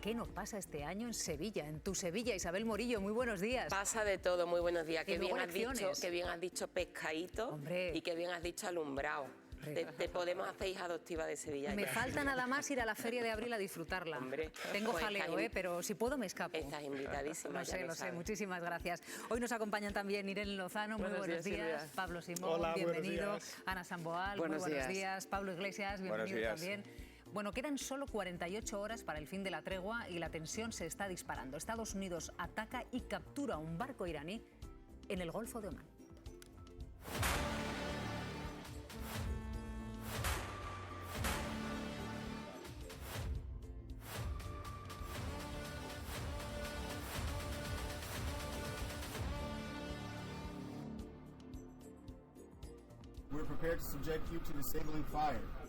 ¿Qué nos pasa este año en Sevilla, en tu Sevilla? Isabel Morillo, muy buenos días. Pasa de todo, muy buenos días. Qué bien has dicho pescadito. Hombre. Y qué bien has dicho alumbrado. Te podemos hacer hija adoptiva de Sevilla. Me falta nada más ir a la Feria de Abril a disfrutarla. Hombre, tengo pues jaleo, pero si puedo me escapo. Estás invitadísima. Lo sé, muchísimas gracias. Hoy nos acompañan también Irene Lozano, muy buenos días. Pablo Simón, hola, bienvenido. Ana Samboal, muy buenos días. Pablo Iglesias, bienvenido también. Bueno, quedan solo 48 horas para el fin de la tregua y la tensión se está disparando. Estados Unidos ataca y captura un barco iraní en el Golfo de Omán.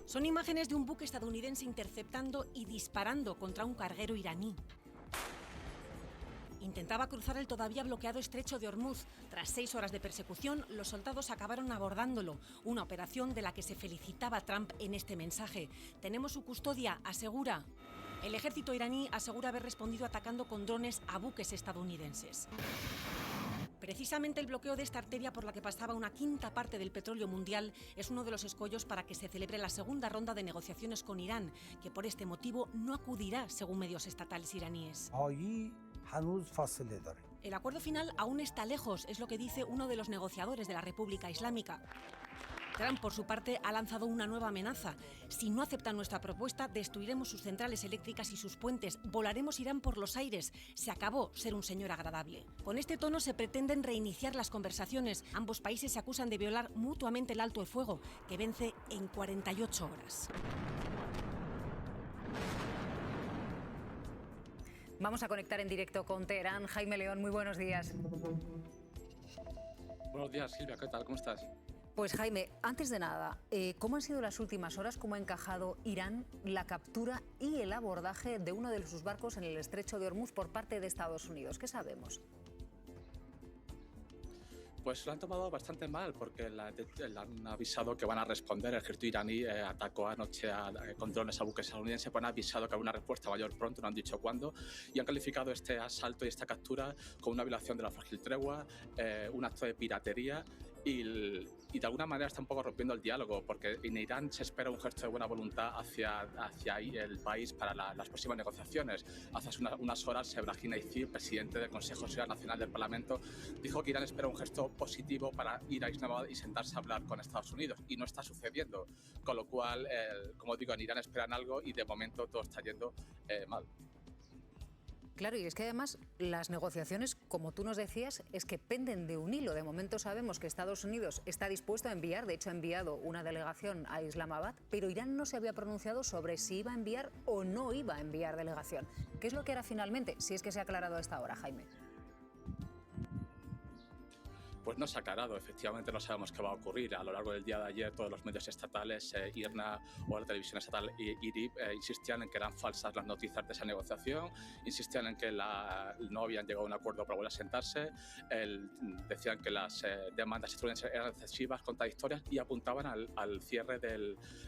Son imágenes de un buque estadounidense interceptando y disparando contra un carguero iraní. Intentaba cruzar el todavía bloqueado estrecho de Hormuz. Tras 6 horas de persecución, los soldados acabaron abordándolo, una operación de la que se felicitaba Trump en este mensaje. Tenemos su custodia, asegura. El ejército iraní asegura haber respondido atacando con drones a buques estadounidenses. Precisamente el bloqueo de esta arteria por la que pasaba una quinta parte del petróleo mundial es uno de los escollos para que se celebre la segunda ronda de negociaciones con Irán, que por este motivo no acudirá, según medios estatales iraníes. El acuerdo final aún está lejos, es lo que dice uno de los negociadores de la República Islámica. Trump, por su parte, ha lanzado una nueva amenaza. Si no aceptan nuestra propuesta, destruiremos sus centrales eléctricas y sus puentes, volaremos Irán por los aires. Se acabó ser un señor agradable. Con este tono se pretenden reiniciar las conversaciones. Ambos países se acusan de violar mutuamente el alto el fuego, que vence en 48 horas. Vamos a conectar en directo con Teherán. Jaime León, muy buenos días. Buenos días, Silvia, ¿qué tal? ¿Cómo estás? Pues Jaime, antes de nada, ¿cómo han sido las últimas horas? ¿Cómo ha encajado Irán la captura y el abordaje de uno de sus barcos en el estrecho de Hormuz por parte de Estados Unidos? ¿Qué sabemos? Pues lo han tomado bastante mal porque le han avisado que van a responder. El ejército iraní atacó anoche con drones a buques estadounidenses, pues han avisado que habrá una respuesta mayor pronto, no han dicho cuándo, y han calificado este asalto y esta captura como una violación de la frágil tregua, un acto de piratería y de alguna manera está un poco rompiendo el diálogo, porque en Irán se espera un gesto de buena voluntad hacia el país para las próximas negociaciones. Hace unas horas, Ebrahim Raisi, presidente del Consejo de Seguridad Nacional del Parlamento, dijo que Irán espera un gesto positivo para ir a Islamabad y sentarse a hablar con Estados Unidos, y no está sucediendo, con lo cual, como digo, en Irán esperan algo y de momento todo está yendo mal. Claro, y es que además las negociaciones, como tú nos decías, es que penden de un hilo. De momento sabemos que Estados Unidos está dispuesto a enviar, de hecho ha enviado una delegación a Islamabad, pero Irán no se había pronunciado sobre si iba a enviar o no iba a enviar delegación. ¿Qué es lo que hará finalmente, si es que se ha aclarado a esta hora, Jaime? Pues no se ha aclarado, efectivamente no sabemos qué va a ocurrir. A lo largo del día de ayer todos los medios estatales, IRNA o la televisión estatal IRIB, insistían en que eran falsas las noticias de esa negociación, insistían en que no habían llegado a un acuerdo para volver a sentarse, decían que las demandas estadounidenses eran excesivas, contradictorias y apuntaban al cierre,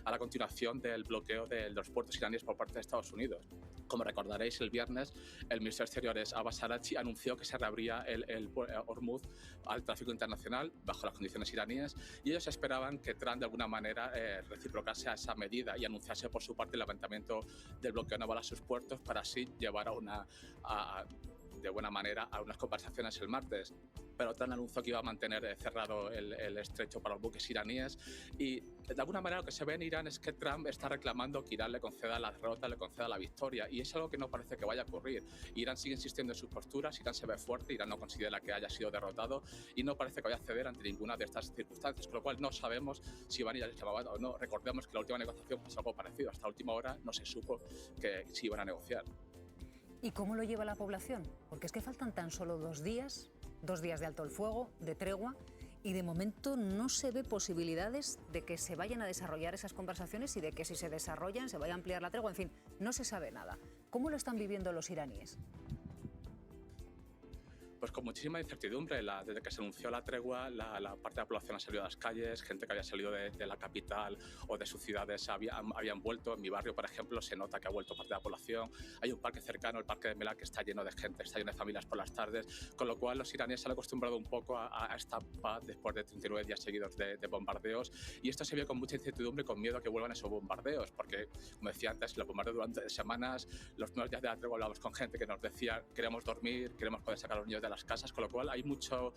a la continuación del bloqueo de los puertos iraníes por parte de Estados Unidos. Como recordaréis, el viernes el ministro de Exteriores Abbas Araghchi anunció que se reabría el Hormuz al tráfico internacional bajo las condiciones iraníes, y ellos esperaban que Trump de alguna manera reciprocase a esa medida y anunciase por su parte el levantamiento del bloqueo naval a sus puertos para así llevar de buena manera a unas conversaciones el martes. Pero Trump anunció que iba a mantener cerrado el estrecho para los buques iraníes, y de alguna manera lo que se ve en Irán es que Trump está reclamando que Irán le conceda la derrota, le conceda la victoria, y es algo que no parece que vaya a ocurrir. Irán sigue insistiendo en sus posturas, Irán se ve fuerte, Irán no considera que haya sido derrotado y no parece que vaya a ceder ante ninguna de estas circunstancias, con lo cual no sabemos si van a ir a Islamabad o no. Recordemos que la última negociación pasó algo parecido, hasta la última hora no se supo que si iban a negociar. ¿Y cómo lo lleva la población? Porque es que faltan tan solo 2 días de alto el fuego, de tregua, y de momento no se ve posibilidades de que se vayan a desarrollar esas conversaciones y de que si se desarrollan se vaya a ampliar la tregua. En fin, no se sabe nada. ¿Cómo lo están viviendo los iraníes? Pues con muchísima incertidumbre. Desde que se anunció la tregua, la parte de la población ha salido a las calles, gente que había salido de la capital o de sus ciudades habían vuelto. En mi barrio, por ejemplo, se nota que ha vuelto parte de la población. Hay un parque cercano, el Parque de Melá, que está lleno de gente, está lleno de familias por las tardes, con lo cual los iraníes se han acostumbrado un poco a esta paz después de 39 días seguidos de bombardeos, y esto se vio con mucha incertidumbre y con miedo a que vuelvan esos bombardeos, porque, como decía antes, los bombardeos durante semanas, los primeros días de la tregua hablábamos con gente que nos decía queremos dormir, queremos poder sacar a los niños de las casas, con lo cual hay mucho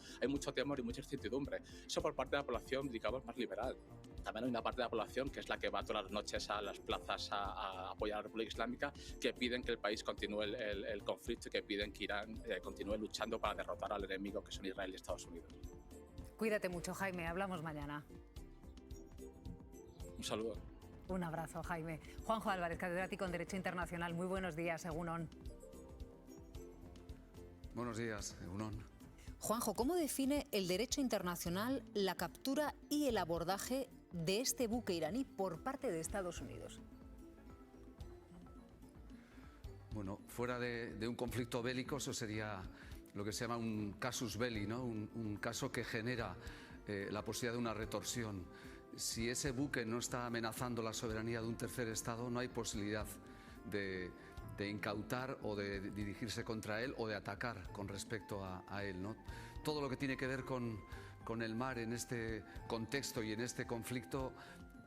temor y mucha incertidumbre. Eso por parte de la población, digamos, más liberal. También hay una parte de la población que es la que va todas las noches a las plazas a apoyar a la República Islámica, que piden que el país continúe el conflicto y que piden que Irán continúe luchando para derrotar al enemigo, que son Israel y Estados Unidos. Cuídate mucho, Jaime. Hablamos mañana. Un saludo. Un abrazo, Jaime. Juanjo Álvarez, catedrático en Derecho Internacional. Muy buenos días, Egunon. Buenos días, Egunon. Juanjo, ¿cómo define el derecho internacional la captura y el abordaje de este buque iraní por parte de Estados Unidos? Bueno, fuera de un conflicto bélico, eso sería lo que se llama un casus belli, ¿no? Un caso que genera la posibilidad de una retorsión. Si ese buque no está amenazando la soberanía de un tercer Estado, no hay posibilidad de incautar o de dirigirse contra él o de atacar con respecto a él, ¿no? Todo lo que tiene que ver con el mar en este contexto y en este conflicto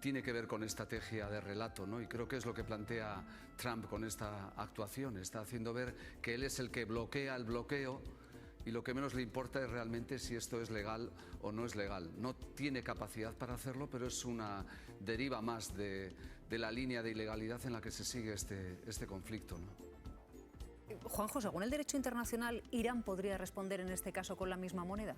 tiene que ver con estrategia de relato, ¿no? Y creo que es lo que plantea Trump con esta actuación. Está haciendo ver que él es el que bloquea el bloqueo y lo que menos le importa es realmente si esto es legal o no es legal. No tiene capacidad para hacerlo, pero es una deriva más de la línea de ilegalidad en la que se sigue este conflicto, ¿no? Juanjo, según el derecho internacional, ¿Irán podría responder en este caso con la misma moneda?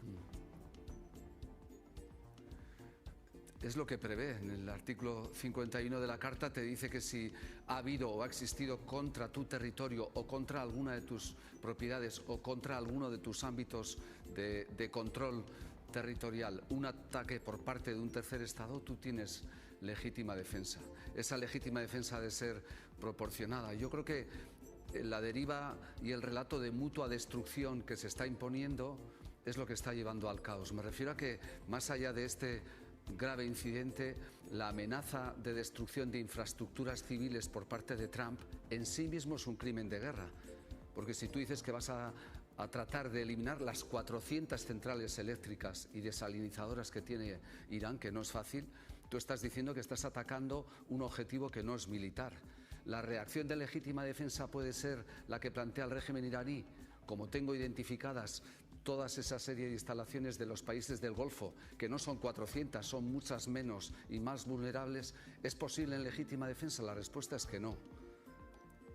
Es lo que prevé. En el artículo 51 de la Carta te dice que si ha habido o ha existido contra tu territorio o contra alguna de tus propiedades o contra alguno de tus ámbitos de control territorial un ataque por parte de un tercer Estado, tú tienes legítima defensa. Esa legítima defensa ha de ser proporcionada. Yo creo que la deriva y el relato de mutua destrucción que se está imponiendo es lo que está llevando al caos. Me refiero a que, más allá de este grave incidente, la amenaza de destrucción de infraestructuras civiles por parte de Trump en sí mismo es un crimen de guerra. Porque si tú dices que vas a tratar de eliminar las 400 centrales eléctricas y desalinizadoras que tiene Irán, que no es fácil, tú estás diciendo que estás atacando un objetivo que no es militar. La reacción de legítima defensa puede ser la que plantea el régimen iraní, como tengo identificadas todas esa serie de instalaciones de los países del Golfo, que no son 400, son muchas menos y más vulnerables. ¿Es posible en legítima defensa? La respuesta es que no.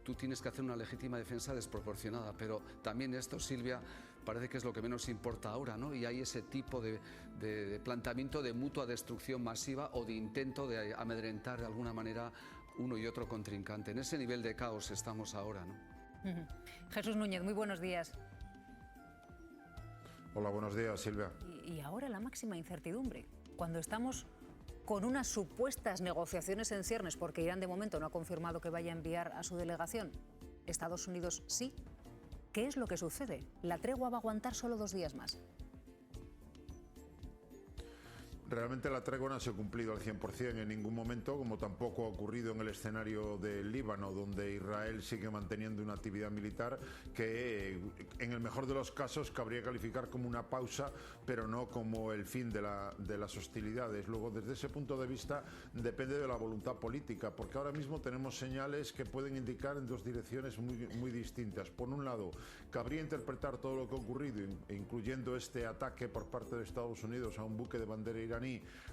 Tú tienes que hacer una legítima defensa desproporcionada, pero también esto, Silvia, parece que es lo que menos importa ahora, ¿no? Y hay ese tipo de planteamiento de mutua destrucción masiva o de intento de amedrentar de alguna manera uno y otro contrincante. En ese nivel de caos estamos ahora, ¿no? Jesús Núñez, muy buenos días. Hola, buenos días, Silvia. Y ahora la máxima incertidumbre, cuando estamos con unas supuestas negociaciones en ciernes, porque Irán de momento no ha confirmado que vaya a enviar a su delegación, Estados Unidos sí. ¿Qué es lo que sucede? ¿La tregua va a aguantar solo 2 días más? Realmente la tregua no se ha cumplido al 100% en ningún momento, como tampoco ha ocurrido en el escenario del Líbano, donde Israel sigue manteniendo una actividad militar que, en el mejor de los casos, cabría calificar como una pausa, pero no como el fin de las hostilidades. Luego, desde ese punto de vista, depende de la voluntad política, porque ahora mismo tenemos señales que pueden indicar en 2 direcciones muy distintas. Por un lado, cabría interpretar todo lo que ha ocurrido, incluyendo este ataque por parte de Estados Unidos a un buque de bandera iraní,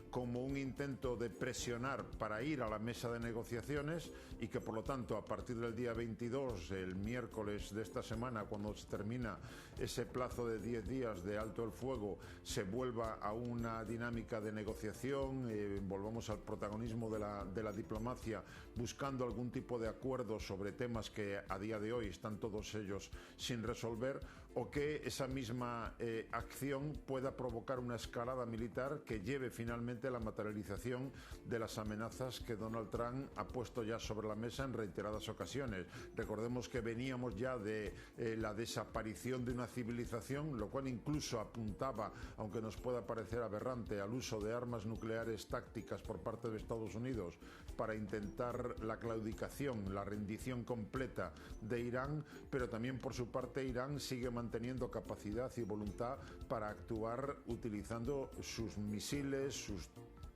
como un intento de presionar para ir a la mesa de negociaciones, y que por lo tanto a partir del día 22, el miércoles de esta semana, cuando se termina ese plazo de 10 días de alto el fuego, se vuelva a una dinámica de negociación, volvamos al protagonismo de la diplomacia, buscando algún tipo de acuerdo sobre temas que a día de hoy están todos ellos sin resolver, o que esa misma acción pueda provocar una escalada militar que lleve finalmente a la materialización de las amenazas que Donald Trump ha puesto ya sobre la mesa en reiteradas ocasiones. Recordemos que veníamos ya de la desaparición de una civilización, lo cual incluso apuntaba, aunque nos pueda parecer aberrante, al uso de armas nucleares tácticas por parte de Estados Unidos para intentar la claudicación, la rendición completa de Irán, pero también por su parte Irán sigue manteniendo capacidad y voluntad para actuar utilizando sus misiles, sus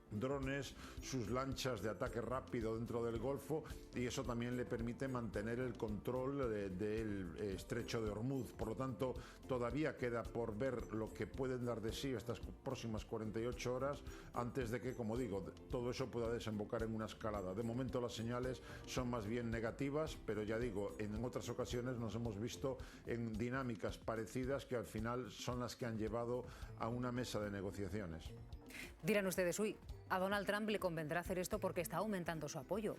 drones, sus lanchas de ataque rápido dentro del Golfo, y eso también le permite mantener el control del estrecho de Hormuz. Por lo tanto, todavía queda por ver lo que pueden dar de sí estas próximas 48 horas antes de que, como digo, todo eso pueda desembocar en una escalada. De momento las señales son más bien negativas, pero ya digo, en otras ocasiones nos hemos visto en dinámicas parecidas que al final son las que han llevado a una mesa de negociaciones. Dirán ustedes, uy, a Donald Trump le convendrá hacer esto porque está aumentando su apoyo.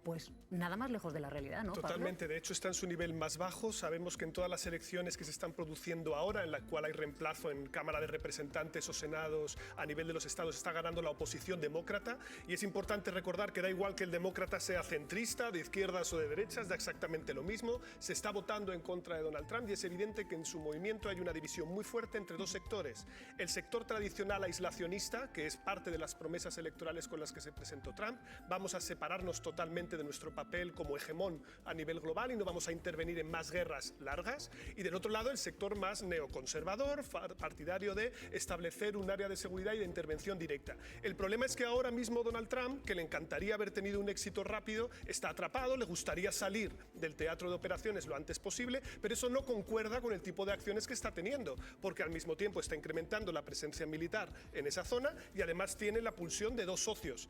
Pues nada más lejos de la realidad, ¿no, Totalmente, Pablo? de hecho está en su nivel más bajo. Sabemos que en todas las elecciones que se están produciendo ahora, en la cual hay reemplazo en Cámara de Representantes o Senados a nivel de los estados, está ganando la oposición demócrata, y es importante recordar que da igual que el demócrata sea centrista, de izquierdas o de derechas, da exactamente lo mismo. Se está votando en contra de Donald Trump y es evidente que en su movimiento hay una división muy fuerte entre dos sectores. El sector tradicional aislacionista, que es parte de las promesas electorales con las que se presentó Trump. Vamos a separarnos totalmente de nuestro papel como hegemón a nivel global y no vamos a intervenir en más guerras largas. Y del otro lado, el sector más neoconservador, partidario de establecer un área de seguridad y de intervención directa. El problema es que ahora mismo Donald Trump, que le encantaría haber tenido un éxito rápido, está atrapado, le gustaría salir del teatro de operaciones lo antes posible, pero eso no concuerda con el tipo de acciones que está teniendo, porque al mismo tiempo está incrementando la presencia militar en esa zona y además tiene la pulsión de dos socios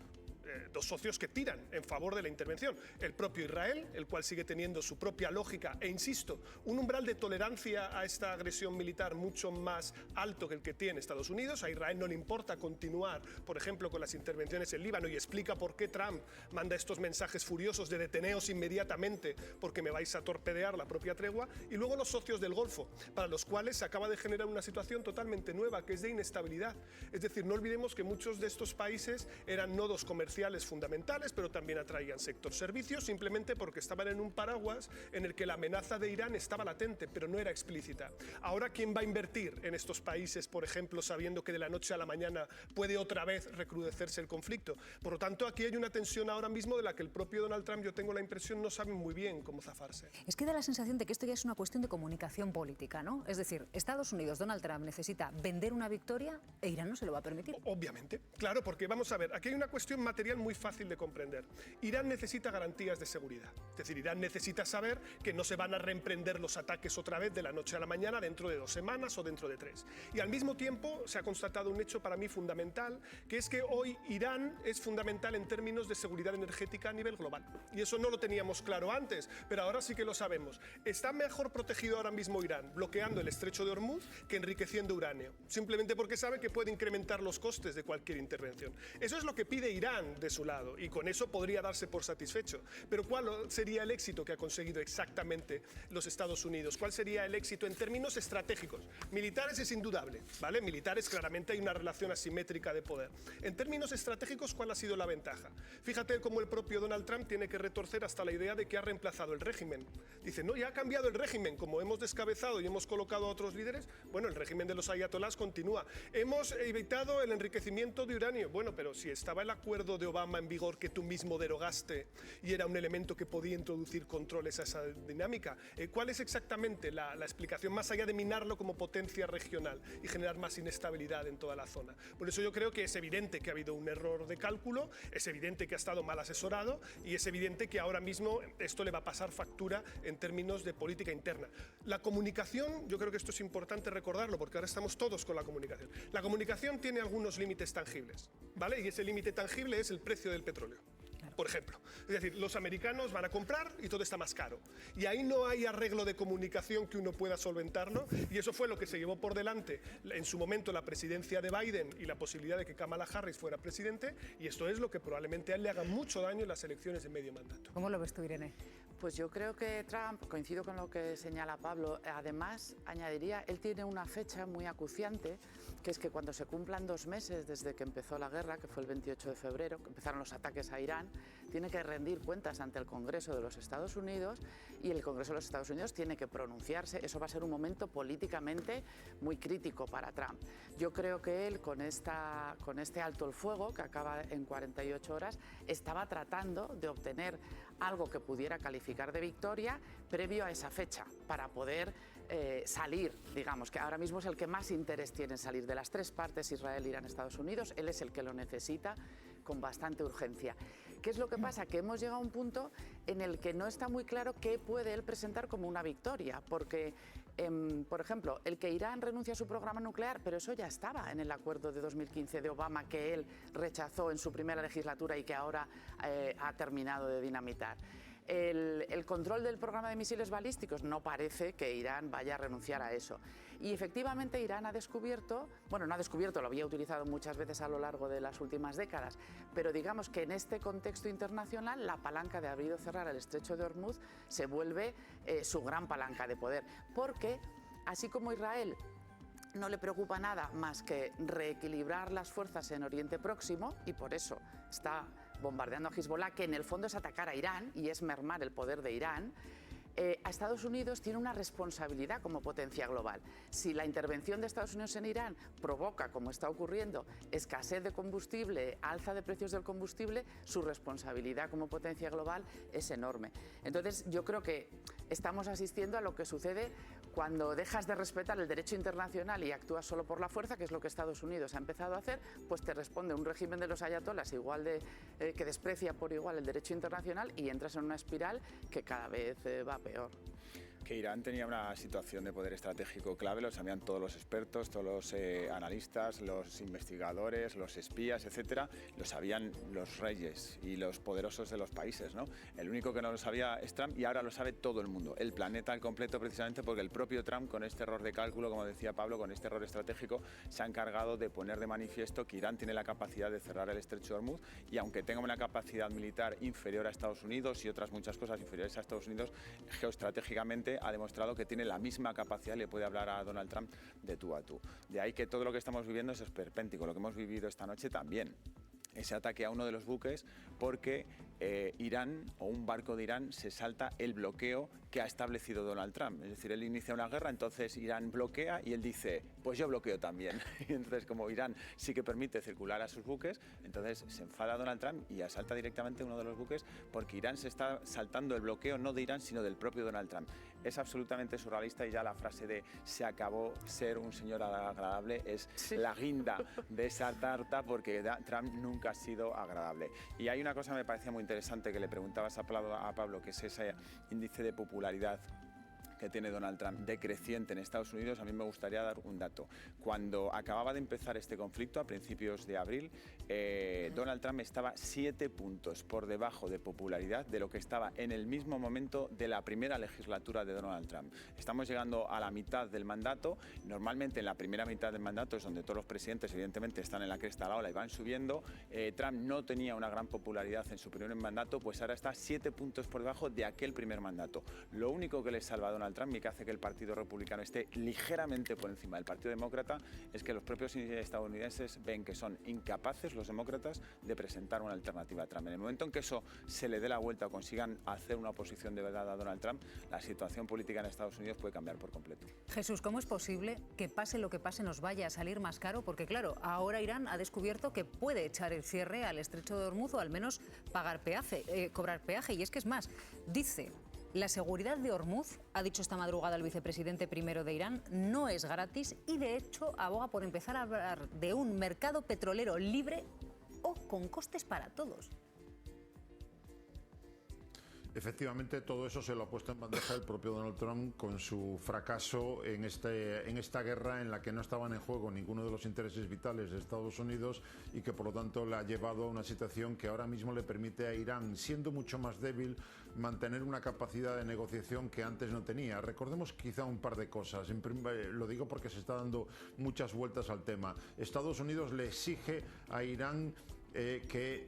que tiran en favor de la intervención. El propio Israel, el cual sigue teniendo su propia lógica e, insisto, un umbral de tolerancia a esta agresión militar mucho más alto que el que tiene Estados Unidos. A Israel no le importa continuar, por ejemplo, con las intervenciones en Líbano, y explica por qué Trump manda estos mensajes furiosos de deteneos inmediatamente porque me vais a torpedear la propia tregua. Y luego los socios del Golfo, para los cuales se acaba de generar una situación totalmente nueva, que es de inestabilidad. Es decir, no olvidemos que muchos de estos países eran nodos comerciales fundamentales, pero también atraían sector servicios, simplemente porque estaban en un paraguas en el que la amenaza de Irán estaba latente, pero no era explícita. Ahora, ¿quién va a invertir en estos países, por ejemplo, sabiendo que de la noche a la mañana puede otra vez recrudecerse el conflicto? Por lo tanto, aquí hay una tensión ahora mismo de la que el propio Donald Trump, yo tengo la impresión, no sabe muy bien cómo zafarse. Es que da la sensación de que esto ya es una cuestión de comunicación política, ¿no? Es decir, Estados Unidos, Donald Trump necesita vender una victoria e Irán no se lo va a permitir. Obviamente, claro, porque vamos a ver, aquí hay una cuestión material muy fácil de comprender. Irán necesita garantías de seguridad. Es decir, Irán necesita saber que no se van a reemprender los ataques otra vez de la noche a la mañana dentro de 2 semanas o dentro de 3. Y al mismo tiempo se ha constatado un hecho para mí fundamental, que es que hoy Irán es fundamental en términos de seguridad energética a nivel global. Y eso no lo teníamos claro antes, pero ahora sí que lo sabemos. Está mejor protegido ahora mismo Irán bloqueando el estrecho de Hormuz que enriqueciendo uranio, simplemente porque sabe que puede incrementar los costes de cualquier intervención. Eso es lo que pide Irán de su lado, y con eso podría darse por satisfecho. Pero ¿cuál sería el éxito que ha conseguido exactamente los Estados Unidos? ¿Cuál sería el éxito en términos estratégicos? Militares es indudable, ¿vale? Militares, claramente hay una relación asimétrica de poder. En términos estratégicos, ¿cuál ha sido la ventaja? Fíjate cómo el propio Donald Trump tiene que retorcer hasta la idea de que ha reemplazado el régimen. Dice, no, ya ha cambiado el régimen, como hemos descabezado y hemos colocado a otros líderes. Bueno, el régimen de los ayatolás continúa. Hemos evitado el enriquecimiento de uranio. Bueno, pero si estaba el acuerdo de Obama en vigor que tú mismo derogaste y era un elemento que podía introducir controles a esa dinámica, ¿cuál es exactamente la explicación más allá de minarlo como potencia regional y generar más inestabilidad en toda la zona? Por eso yo creo que es evidente que ha habido un error de cálculo, es evidente que ha estado mal asesorado y es evidente que ahora mismo esto le va a pasar factura en términos de política interna. La comunicación, yo creo que esto es importante recordarlo porque ahora estamos todos con la comunicación. La comunicación tiene algunos límites tangibles, ¿vale? Y ese límite tangible es el precio del petróleo, por ejemplo. Es decir, los americanos van a comprar y todo está más caro. Y ahí no hay arreglo de comunicación que uno pueda solventarlo, y eso fue lo que se llevó por delante en su momento la presidencia de Biden y la posibilidad de que Kamala Harris fuera presidente, y esto es lo que probablemente a él le haga mucho daño en las elecciones de medio mandato. ¿Cómo lo ves tú, Irene? Pues yo creo que Trump, coincido con lo que señala Pablo, además añadiría, él tiene una fecha muy acuciante, que es que cuando se cumplan 2 meses desde que empezó la guerra, que fue el 28 de febrero, que empezaron los ataques a Irán, tiene que rendir cuentas ante el Congreso de los Estados Unidos y el Congreso de los Estados Unidos tiene que pronunciarse. Eso va a ser un momento políticamente muy crítico para Trump. Yo creo que él, con este alto el fuego, que acaba en 48 horas, estaba tratando de obtener algo que pudiera calificar de victoria previo a esa fecha, para poder salir, digamos, que ahora mismo es el que más interés tiene en salir de las 3 partes, Israel, Irán, Estados Unidos, él es el que lo necesita con bastante urgencia. ¿Qué es lo que pasa? Que hemos llegado a un punto en el que no está muy claro qué puede él presentar como una victoria, porque, por ejemplo, el que Irán renuncie a su programa nuclear, pero eso ya estaba en el acuerdo de 2015 de Obama, que él rechazó en su primera legislatura y que ahora ha terminado de dinamitar. El control del programa de misiles balísticos, no parece que Irán vaya a renunciar a eso. Y efectivamente Irán ha descubierto, bueno, no ha descubierto, lo había utilizado muchas veces a lo largo de las últimas décadas, pero digamos que en este contexto internacional la palanca de abrir o cerrar el estrecho de Hormuz se vuelve su gran palanca de poder, porque así como Israel no le preocupa nada más que reequilibrar las fuerzas en Oriente Próximo, y por eso está bombardeando a Hezbollah, que en el fondo es atacar a Irán y es mermar el poder de Irán, a Estados Unidos tiene una responsabilidad como potencia global. Si la intervención de Estados Unidos en Irán provoca, como está ocurriendo, escasez de combustible, alza de precios del combustible, su responsabilidad como potencia global es enorme. Entonces, yo creo que estamos asistiendo a lo que sucede cuando dejas de respetar el derecho internacional y actúas solo por la fuerza, que es lo que Estados Unidos ha empezado a hacer, pues te responde un régimen de los ayatolás igual que desprecia por igual el derecho internacional y entras en una espiral que cada vez va peor. Que Irán tenía una situación de poder estratégico clave, lo sabían todos los expertos, todos los analistas, los investigadores, los espías, etcétera, lo sabían los reyes y los poderosos de los países, ¿no? El único que no lo sabía es Trump y ahora lo sabe todo el mundo, el planeta al completo, precisamente porque el propio Trump, con este error de cálculo, como decía Pablo, con este error estratégico, se ha encargado de poner de manifiesto que Irán tiene la capacidad de cerrar el estrecho de Hormuz y aunque tenga una capacidad militar inferior a Estados Unidos y otras muchas cosas inferiores a Estados Unidos, geoestratégicamente ha demostrado que tiene la misma capacidad, le puede hablar a Donald Trump de tú a tú. De ahí que todo lo que estamos viviendo es esperpéntico, lo que hemos vivido esta noche también. Ese ataque a uno de los buques porque Irán o un barco de Irán se salta el bloqueo que ha establecido Donald Trump. Es decir, él inicia una guerra, entonces Irán bloquea y él dice, pues yo bloqueo también. Y entonces, como Irán sí que permite circular a sus buques, entonces se enfada Donald Trump y asalta directamente uno de los buques porque Irán se está saltando el bloqueo no de Irán, sino del propio Donald Trump. Es absolutamente surrealista y ya la frase de se acabó ser un señor agradable es la guinda de esa tarta porque Trump nunca ha sido agradable. Y hay una cosa que me parecía muy interesante que le preguntabas a Pablo, que es ese índice de popularidad que tiene Donald Trump decreciente en Estados Unidos. A mí me gustaría dar un dato. Cuando acababa de empezar este conflicto, a principios de abril, Donald Trump estaba 7 puntos por debajo de popularidad de lo que estaba en el mismo momento de la primera legislatura de Donald Trump. Estamos llegando a la mitad del mandato. Normalmente en la primera mitad del mandato es donde todos los presidentes evidentemente están en la cresta de la ola y van subiendo. Trump no tenía una gran popularidad en su primer mandato, pues ahora está 7 puntos por debajo de aquel primer mandato. Lo único que le salva a Donald Trump y que hace que el Partido Republicano esté ligeramente por encima del Partido Demócrata es que los propios estadounidenses ven que son incapaces los demócratas de presentar una alternativa a Trump. En el momento en que eso se le dé la vuelta o consigan hacer una oposición de verdad a Donald Trump, la situación política en Estados Unidos puede cambiar por completo. Jesús, ¿cómo es posible que pase lo que pase nos vaya a salir más caro? Porque claro, ahora Irán ha descubierto que puede echar el cierre al estrecho de Hormuz o al menos cobrar peaje. Y es que es más, dice... La seguridad de Hormuz, ha dicho esta madrugada el vicepresidente primero de Irán, no es gratis y de hecho aboga por empezar a hablar de un mercado petrolero libre o con costes para todos. Efectivamente, todo eso se lo ha puesto en bandeja el propio Donald Trump con su fracaso en esta guerra en la que no estaban en juego ninguno de los intereses vitales de Estados Unidos y que por lo tanto le ha llevado a una situación que ahora mismo le permite a Irán, siendo mucho más débil, mantener una capacidad de negociación que antes no tenía. Recordemos quizá un par de cosas. Lo digo porque se está dando muchas vueltas al tema. Estados Unidos le exige a Irán que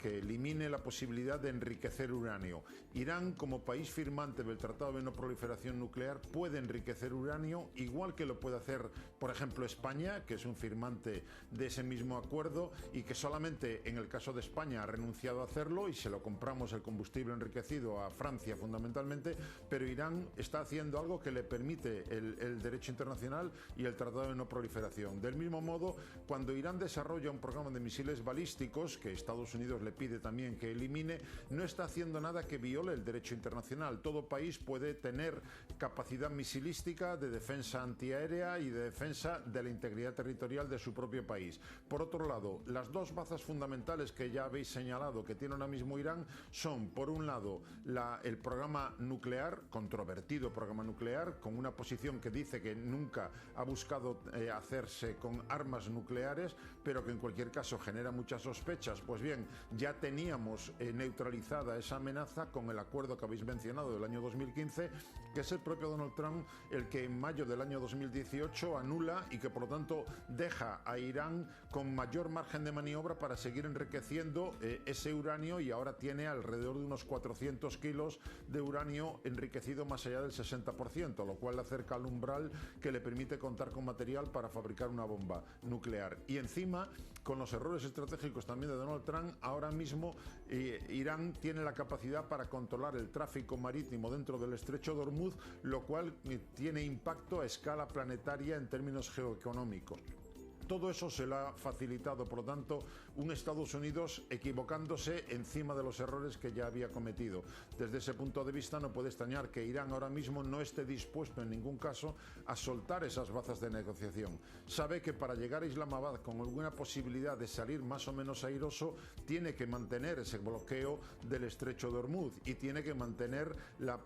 elimine la posibilidad de enriquecer uranio. Irán, como país firmante del Tratado de No Proliferación Nuclear, puede enriquecer uranio, igual que lo puede hacer, por ejemplo, España, que es un firmante de ese mismo acuerdo y que solamente en el caso de España ha renunciado a hacerlo y se lo compramos el combustible enriquecido a Francia fundamentalmente, pero Irán está haciendo algo que le permite el derecho internacional y el Tratado de No Proliferación. Del mismo modo, cuando Irán desarrolla un programa de misiles balísticos, que Estados Unidos le pide también que elimine, no está haciendo nada que viole el derecho internacional. Todo país puede tener capacidad misilística de defensa antiaérea y de defensa de la integridad territorial de su propio país. Por otro lado, las dos bazas fundamentales que ya habéis señalado que tiene ahora mismo Irán son, por un lado, el programa nuclear, controvertido programa nuclear, con una posición que dice que nunca ha buscado hacerse con armas nucleares, pero que en cualquier caso genera muchas sospechas. Pues bien, ya teníamos neutralizada esa amenaza con el acuerdo que habéis mencionado del año 2015, que es el propio Donald Trump el que en mayo del año 2018 anula y que por lo tanto deja a Irán con mayor margen de maniobra para seguir enriqueciendo ese uranio, y ahora tiene alrededor de unos 400 kilos de uranio enriquecido más allá del 60%, lo cual le acerca al umbral que le permite contar con material para fabricar una bomba nuclear. Y encima, con los errores estratégicos también de Donald Trump, ahora mismo Irán tiene la capacidad para controlar el tráfico marítimo dentro del estrecho de Hormuz, lo cual tiene impacto a escala planetaria en términos geoeconómicos. Todo eso se lo ha facilitado, por lo tanto, un Estados Unidos equivocándose encima de los errores que ya había cometido. Desde ese punto de vista, no puede extrañar que Irán ahora mismo no esté dispuesto en ningún caso a soltar esas bazas de negociación. Sabe que para llegar a Islamabad con alguna posibilidad de salir más o menos airoso, tiene que mantener ese bloqueo del estrecho de Hormuz y tiene que mantener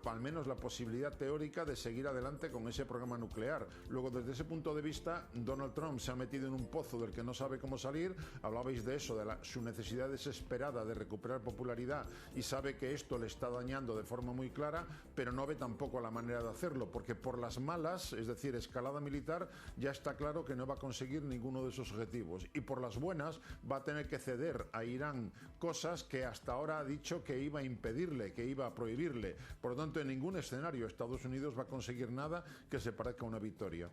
al menos la posibilidad teórica de seguir adelante con ese programa nuclear. Luego, desde ese punto de vista, Donald Trump se ha metido en un pozo del que no sabe cómo salir. Hablabais de eso, de su necesidad desesperada de recuperar popularidad, y sabe que esto le está dañando de forma muy clara, pero no ve tampoco la manera de hacerlo, porque por las malas, es decir, escalada militar, ya está claro que no va a conseguir ninguno de esos objetivos, y por las buenas va a tener que ceder a Irán cosas que hasta ahora ha dicho que iba a impedirle, que iba a prohibirle. Por lo tanto, en ningún escenario Estados Unidos va a conseguir nada que se parezca a una victoria.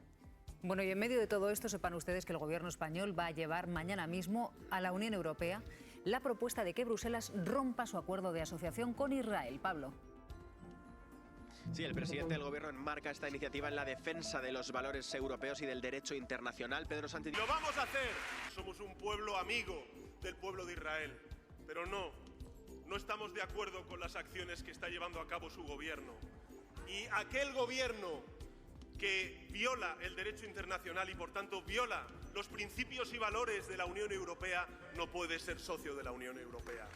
Bueno, y en medio de todo esto, sepan ustedes que el gobierno español va a llevar mañana mismo a la Unión Europea la propuesta de que Bruselas rompa su acuerdo de asociación con Israel. Pablo. Sí, el presidente del gobierno enmarca esta iniciativa en la defensa de los valores europeos y del derecho internacional. Pedro Sánchez. Lo vamos a hacer. Somos un pueblo amigo del pueblo de Israel, pero no estamos de acuerdo con las acciones que está llevando a cabo su gobierno. Y aquel gobierno que viola el derecho internacional y por tanto viola los principios y valores de la Unión Europea no puede ser socio de la Unión Europea.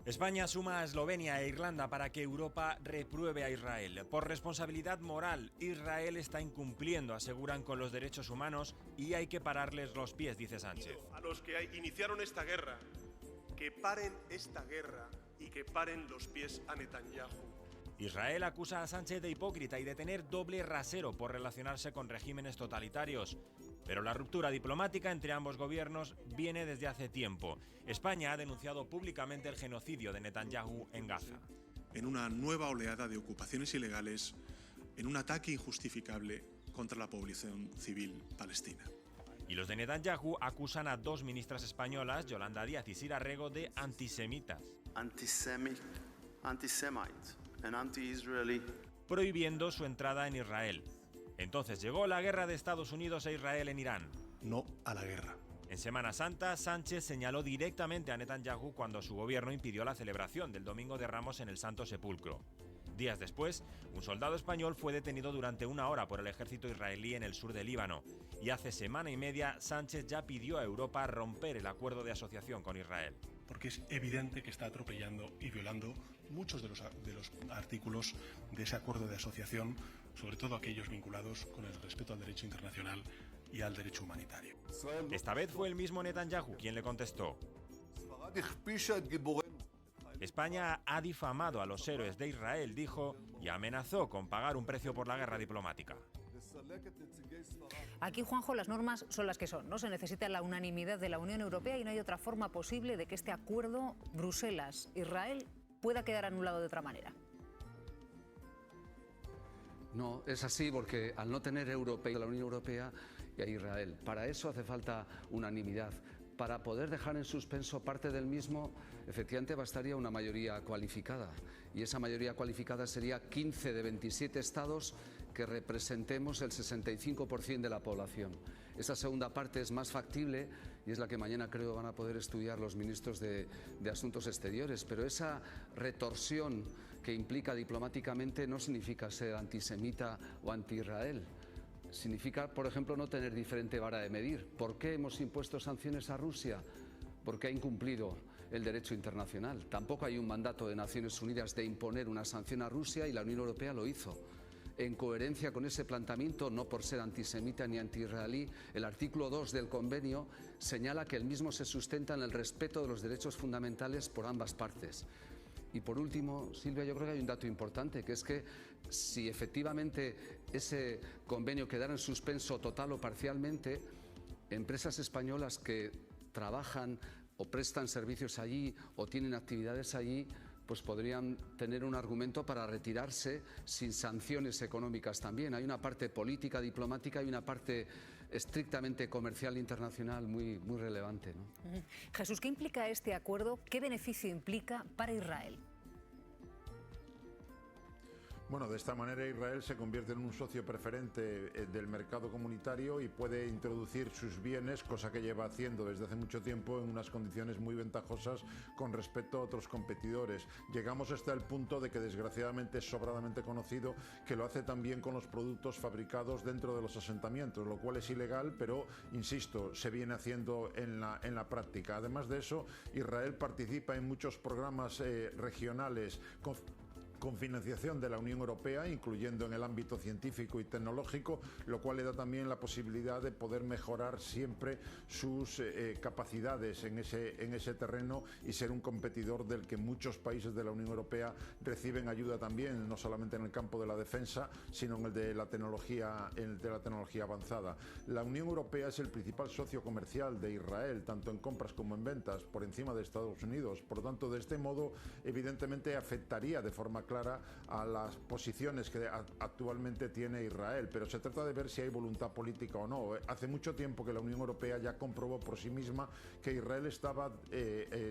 España suma a Eslovenia e Irlanda para que Europa repruebe a Israel. Por responsabilidad moral, Israel está incumpliendo, aseguran, con los derechos humanos y hay que pararles los pies, dice Sánchez. A los que iniciaron esta guerra, que paren esta guerra y que paren los pies a Netanyahu. Israel acusa a Sánchez de hipócrita y de tener doble rasero por relacionarse con regímenes totalitarios. Pero la ruptura diplomática entre ambos gobiernos viene desde hace tiempo. España ha denunciado públicamente el genocidio de Netanyahu en Gaza. En una nueva oleada de ocupaciones ilegales, en un ataque injustificable contra la población civil palestina. Y los de Netanyahu acusan a dos ministras españolas, Yolanda Díaz y Sira Rego, de antisemitas. Prohibiendo su entrada en Israel. Entonces llegó la guerra de Estados Unidos e Israel en Irán. No a la guerra. En Semana Santa, Sánchez señaló directamente a Netanyahu cuando su gobierno impidió la celebración del Domingo de Ramos en el Santo Sepulcro. Días después, un soldado español fue detenido durante 1 hora por el ejército israelí en el sur de Líbano. Y hace semana y media, Sánchez ya pidió a Europa romper el acuerdo de asociación con Israel. Porque es evidente que está atropellando y violando muchos de los artículos de ese acuerdo de asociación, sobre todo aquellos vinculados con el respeto al derecho internacional y al derecho humanitario. Esta vez fue el mismo Netanyahu quien le contestó. España ha difamado a los héroes de Israel, dijo, y amenazó con pagar un precio por la guerra diplomática. Aquí, Juanjo, las normas son las que son, ¿no? Se necesita la unanimidad de la Unión Europea y no hay otra forma posible de que este acuerdo Bruselas-Israel pueda quedar anulado de otra manera. No, es así porque al no tener europeo la Unión Europea y a Israel, para eso hace falta unanimidad. Para poder dejar en suspenso parte del mismo, efectivamente bastaría una mayoría cualificada. Y esa mayoría cualificada sería 15 de 27 estados que representemos el 65% de la población. Esa segunda parte es más factible y es la que mañana creo van a poder estudiar los ministros de Asuntos Exteriores. Pero esa retorsión que implica diplomáticamente no significa ser antisemita o anti-Israel. Significa, por ejemplo, no tener diferente vara de medir. ¿Por qué hemos impuesto sanciones a Rusia? Porque ha incumplido el derecho internacional. Tampoco hay un mandato de Naciones Unidas de imponer una sanción a Rusia y la Unión Europea lo hizo. En coherencia con ese planteamiento, no por ser antisemita ni anti-israelí, el artículo 2 del convenio señala que el mismo se sustenta en el respeto de los derechos fundamentales por ambas partes. Y por último, Silvia, yo creo que hay un dato importante, que es que si efectivamente ese convenio quedara en suspenso total o parcialmente, empresas españolas que trabajan o prestan servicios allí o tienen actividades allí, pues podrían tener un argumento para retirarse sin sanciones económicas también. Hay una parte política, diplomática y una parte estrictamente comercial internacional muy relevante, ¿no? Jesús, ¿qué implica este acuerdo? ¿Qué beneficio implica para Israel? Bueno, de esta manera Israel se convierte en un socio preferente del mercado comunitario y puede introducir sus bienes, cosa que lleva haciendo desde hace mucho tiempo en unas condiciones muy ventajosas con respecto a otros competidores. Llegamos hasta el punto de que desgraciadamente es sobradamente conocido que lo hace también con los productos fabricados dentro de los asentamientos, lo cual es ilegal, pero, insisto, se viene haciendo en la práctica. Además de eso, Israel participa en muchos programas regionales con financiación de la Unión Europea, incluyendo en el ámbito científico y tecnológico, lo cual le da también la posibilidad de poder mejorar siempre sus capacidades en ese terreno y ser un competidor del que muchos países de la Unión Europea reciben ayuda también, no solamente en el campo de la defensa, sino en el de la tecnología avanzada. La Unión Europea es el principal socio comercial de Israel, tanto en compras como en ventas, por encima de Estados Unidos. Por lo tanto, de este modo, evidentemente afectaría de forma clara a las posiciones que actualmente tiene Israel, pero se trata de ver si hay voluntad política o no. Hace mucho tiempo que la Unión Europea ya comprobó por sí misma que Israel estaba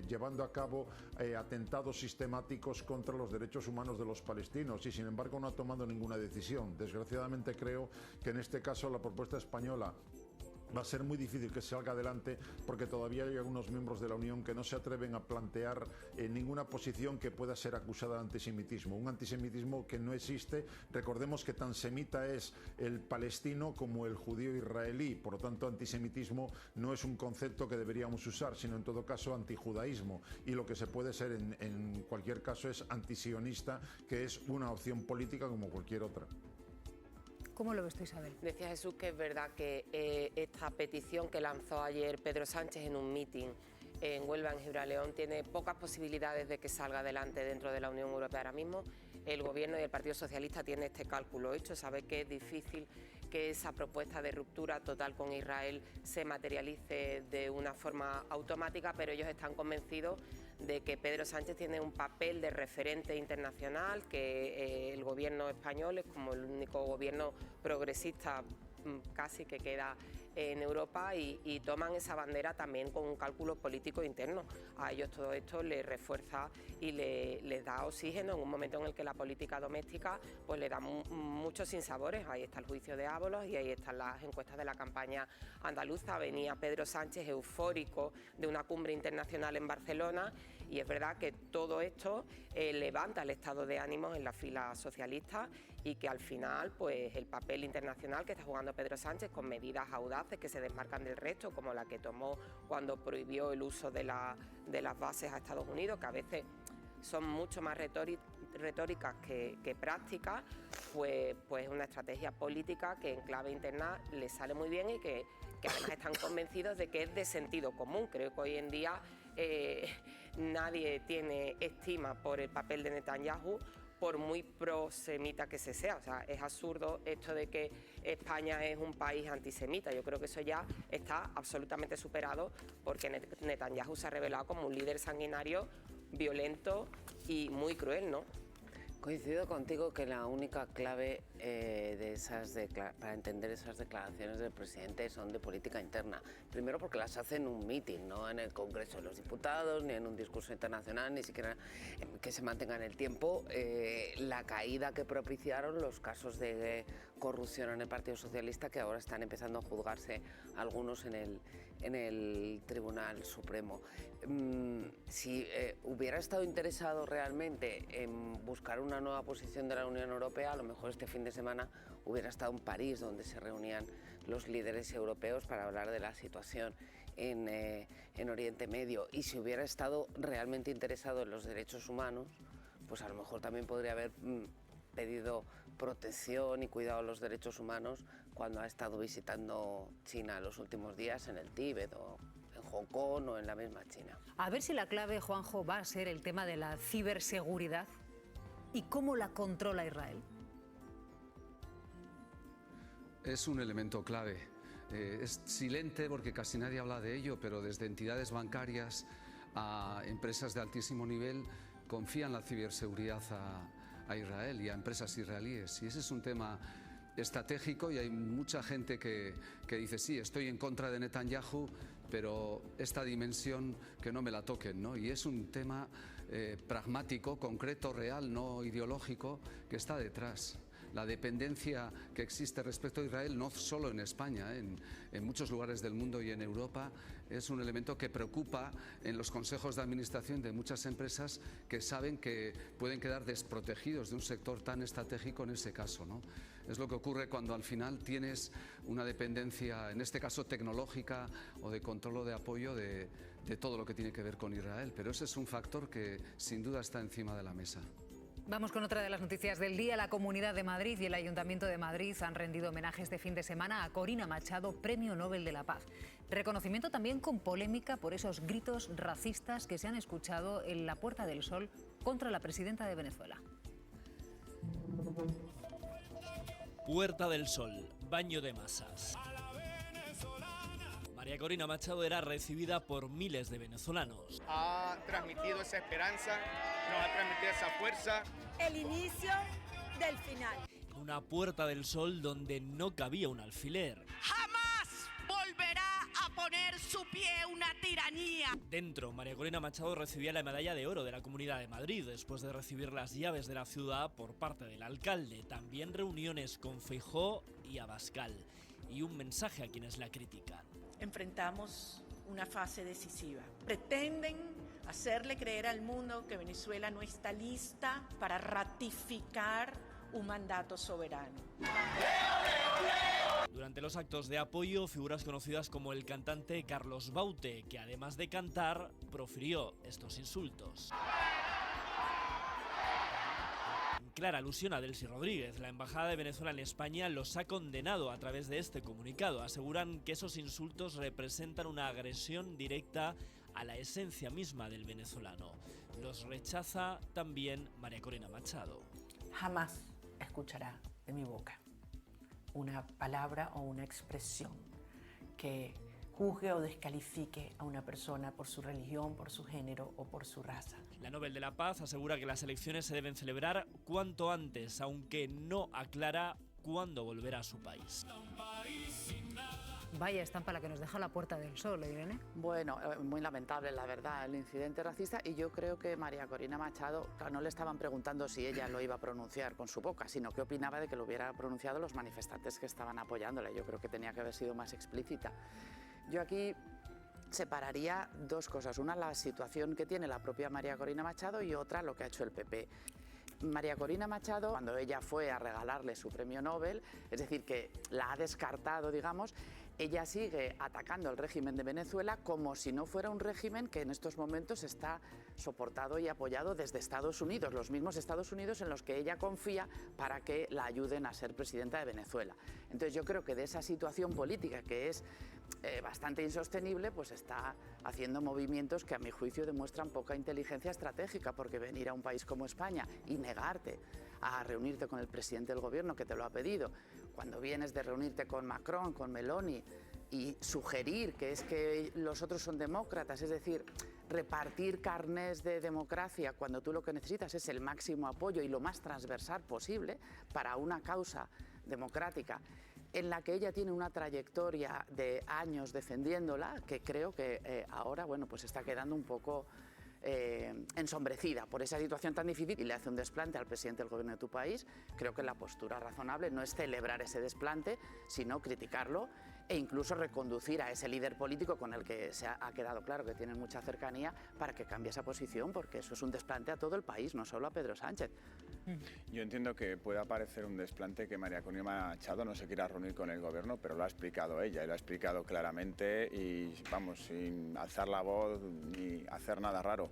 llevando a cabo atentados sistemáticos contra los derechos humanos de los palestinos y sin embargo no ha tomado ninguna decisión. Desgraciadamente creo que en este caso la propuesta española va a ser muy difícil que salga adelante porque todavía hay algunos miembros de la Unión que no se atreven a plantear ninguna posición que pueda ser acusada de antisemitismo. Un antisemitismo que no existe. Recordemos que tan semita es el palestino como el judío israelí. Por lo tanto, antisemitismo no es un concepto que deberíamos usar, sino en todo caso antijudaísmo. Y lo que se puede ser en cualquier caso es antisionista, que es una opción política como cualquier otra. ¿Cómo lo ves tú, Isabel? Decía Jesús que es verdad que esta petición que lanzó ayer Pedro Sánchez en un mitin en Huelva, en Gibraleón, tiene pocas posibilidades de que salga adelante dentro de la Unión Europea ahora mismo. El Gobierno y el Partido Socialista tienen este cálculo hecho, sabe que es difícil que esa propuesta de ruptura total con Israel se materialice de una forma automática, pero ellos están convencidos de que Pedro Sánchez tiene un papel de referente internacional, que el gobierno español es como el único gobierno progresista casi que queda en Europa y toman esa bandera también con un cálculo político interno. A ellos todo esto les refuerza y les da oxígeno en un momento en el que la política doméstica pues le da muchos sinsabores. Ahí está el juicio de Ábalos y ahí están las encuestas de la campaña andaluza. Venía Pedro Sánchez eufórico de una cumbre internacional en Barcelona y es verdad que todo esto levanta el estado de ánimo en la fila socialista y que al final pues el papel internacional que está jugando Pedro Sánchez con medidas audaces que se desmarcan del resto, como la que tomó cuando prohibió el uso de las bases a Estados Unidos, que a veces son mucho más retóricas que prácticas, pues es una estrategia política que en clave interna les sale muy bien y que además están convencidos de que es de sentido común. Creo que hoy en día nadie tiene estima por el papel de Netanyahu, por muy prosemita que se sea. O sea, es absurdo esto de que España es un país antisemita. Yo creo que eso ya está absolutamente superado, porque Netanyahu se ha revelado como un líder sanguinario, violento y muy cruel, ¿no? Coincido contigo que la única clave para entender esas declaraciones del presidente son de política interna. Primero porque las hace en un mitin, no en el Congreso de los Diputados, ni en un discurso internacional, ni siquiera que se mantenga en el tiempo. La caída que propiciaron los casos de corrupción en el Partido Socialista, que ahora están empezando a juzgarse algunos en el Tribunal Supremo. Si hubiera estado interesado realmente en buscar una nueva posición de la Unión Europea, a lo mejor este fin de semana hubiera estado en París, donde se reunían los líderes europeos para hablar de la situación en Oriente Medio. Y si hubiera estado realmente interesado en los derechos humanos, pues a lo mejor también podría haber pedido protección y cuidado de los derechos humanos cuando ha estado visitando China los últimos días, en el Tíbet o en Hong Kong o en la misma China. A ver si la clave, Juanjo, va a ser el tema de la ciberseguridad y cómo la controla Israel. Es un elemento clave. Es silente porque casi nadie habla de ello, pero desde entidades bancarias a empresas de altísimo nivel confían la ciberseguridad a Israel y a empresas israelíes. Y ese es un tema estratégico y hay mucha gente que dice sí, estoy en contra de Netanyahu, pero esta dimensión que no me la toquen, ¿no? Y es un tema pragmático, concreto, real, no ideológico, que está detrás. La dependencia que existe respecto a Israel, no solo en España, en muchos lugares del mundo y en Europa, es un elemento que preocupa en los consejos de administración de muchas empresas que saben que pueden quedar desprotegidos de un sector tan estratégico en ese caso, ¿no? Es lo que ocurre cuando al final tienes una dependencia, en este caso tecnológica o de control o de apoyo de todo lo que tiene que ver con Israel. Pero ese es un factor que sin duda está encima de la mesa. Vamos con otra de las noticias del día. La Comunidad de Madrid y el Ayuntamiento de Madrid han rendido homenaje este fin de semana a Corina Machado, Premio Nobel de la Paz. Reconocimiento también con polémica por esos gritos racistas que se han escuchado en la Puerta del Sol contra la presidenta de Venezuela. Puerta del Sol, baño de masas. María Corina Machado era recibida por miles de venezolanos. Ha transmitido esa esperanza, nos ha transmitido esa fuerza. El inicio del final. Una Puerta del Sol donde no cabía un alfiler. ¡Jamás volverá a poner su pie una tiranía! Dentro, María Corina Machado recibía la medalla de oro de la Comunidad de Madrid después de recibir las llaves de la ciudad por parte del alcalde. También reuniones con Feijóo y Abascal. Y un mensaje a quienes la critican. Enfrentamos una fase decisiva. Pretenden hacerle creer al mundo que Venezuela no está lista para ratificar un mandato soberano. Durante los actos de apoyo, figuras conocidas como el cantante Carlos Baute, que además de cantar, profirió estos insultos. Clara alusión a Delcy Rodríguez. La Embajada de Venezuela en España los ha condenado a través de este comunicado. Aseguran que esos insultos representan una agresión directa a la esencia misma del venezolano. Los rechaza también María Corina Machado. Jamás escuchará de mi boca una palabra o una expresión que juzgue o descalifique a una persona por su religión, por su género o por su raza. La Nobel de la Paz asegura que las elecciones se deben celebrar cuanto antes, aunque no aclara cuándo volverá a su país. Vaya estampa la que nos deja la Puerta del Sol, Irene. Bueno, muy lamentable, la verdad, el incidente racista, y yo creo que María Corina Machado, claro, no le estaban preguntando si ella lo iba a pronunciar con su boca, sino qué opinaba de que lo hubiera pronunciado los manifestantes que estaban apoyándola. Yo creo que tenía que haber sido más explícita. Yo aquí separaría dos cosas. Una, la situación que tiene la propia María Corina Machado, y otra, lo que ha hecho el PP. María Corina Machado, cuando ella fue a regalarle su premio Nobel, es decir, que la ha descartado, digamos, ella sigue atacando al régimen de Venezuela como si no fuera un régimen que en estos momentos está soportado y apoyado desde Estados Unidos, los mismos Estados Unidos en los que ella confía para que la ayuden a ser presidenta de Venezuela. Entonces yo creo que de esa situación política que es bastante insostenible, pues está haciendo movimientos que a mi juicio demuestran poca inteligencia estratégica, porque venir a un país como España y negarte a reunirte con el presidente del gobierno que te lo ha pedido, cuando vienes de reunirte con Macron, con Meloni, y sugerir que es que los otros son demócratas, es decir, repartir carnés de democracia cuando tú lo que necesitas es el máximo apoyo y lo más transversal posible para una causa democrática en la que ella tiene una trayectoria de años defendiéndola, que creo que ahora, bueno, pues está quedando un poco ensombrecida por esa situación tan difícil, y le hace un desplante al presidente del gobierno de tu país. Creo que la postura razonable no es celebrar ese desplante, sino criticarlo e incluso reconducir a ese líder político con el que se ha quedado claro que tienen mucha cercanía para que cambie esa posición, porque eso es un desplante a todo el país, no solo a Pedro Sánchez. Yo entiendo que pueda parecer un desplante que María Corina Machado no se quiera reunir con el gobierno, pero lo ha explicado ella y lo ha explicado claramente y, vamos, sin alzar la voz ni hacer nada raro.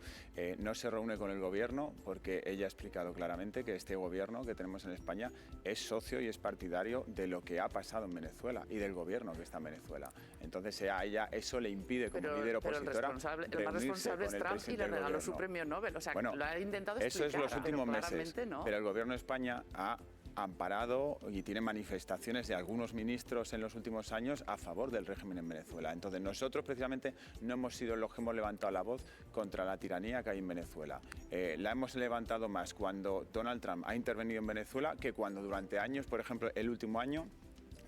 No se reúne con el gobierno porque ella ha explicado claramente que este gobierno que tenemos en España es socio y es partidario de lo que ha pasado en Venezuela y del gobierno que está en Venezuela. Entonces a ella eso le impide como líder opositora el más responsable es Trump y le regaló su premio Nobel. O sea, bueno, lo ha intentado explicar. Eso es los últimos meses, no. pero el gobierno de España ha amparado y tiene manifestaciones de algunos ministros en los últimos años a favor del régimen en Venezuela. Entonces nosotros precisamente no hemos sido los que hemos levantado la voz contra la tiranía que hay en Venezuela. La hemos levantado más cuando Donald Trump ha intervenido en Venezuela que cuando durante años, por ejemplo el último año,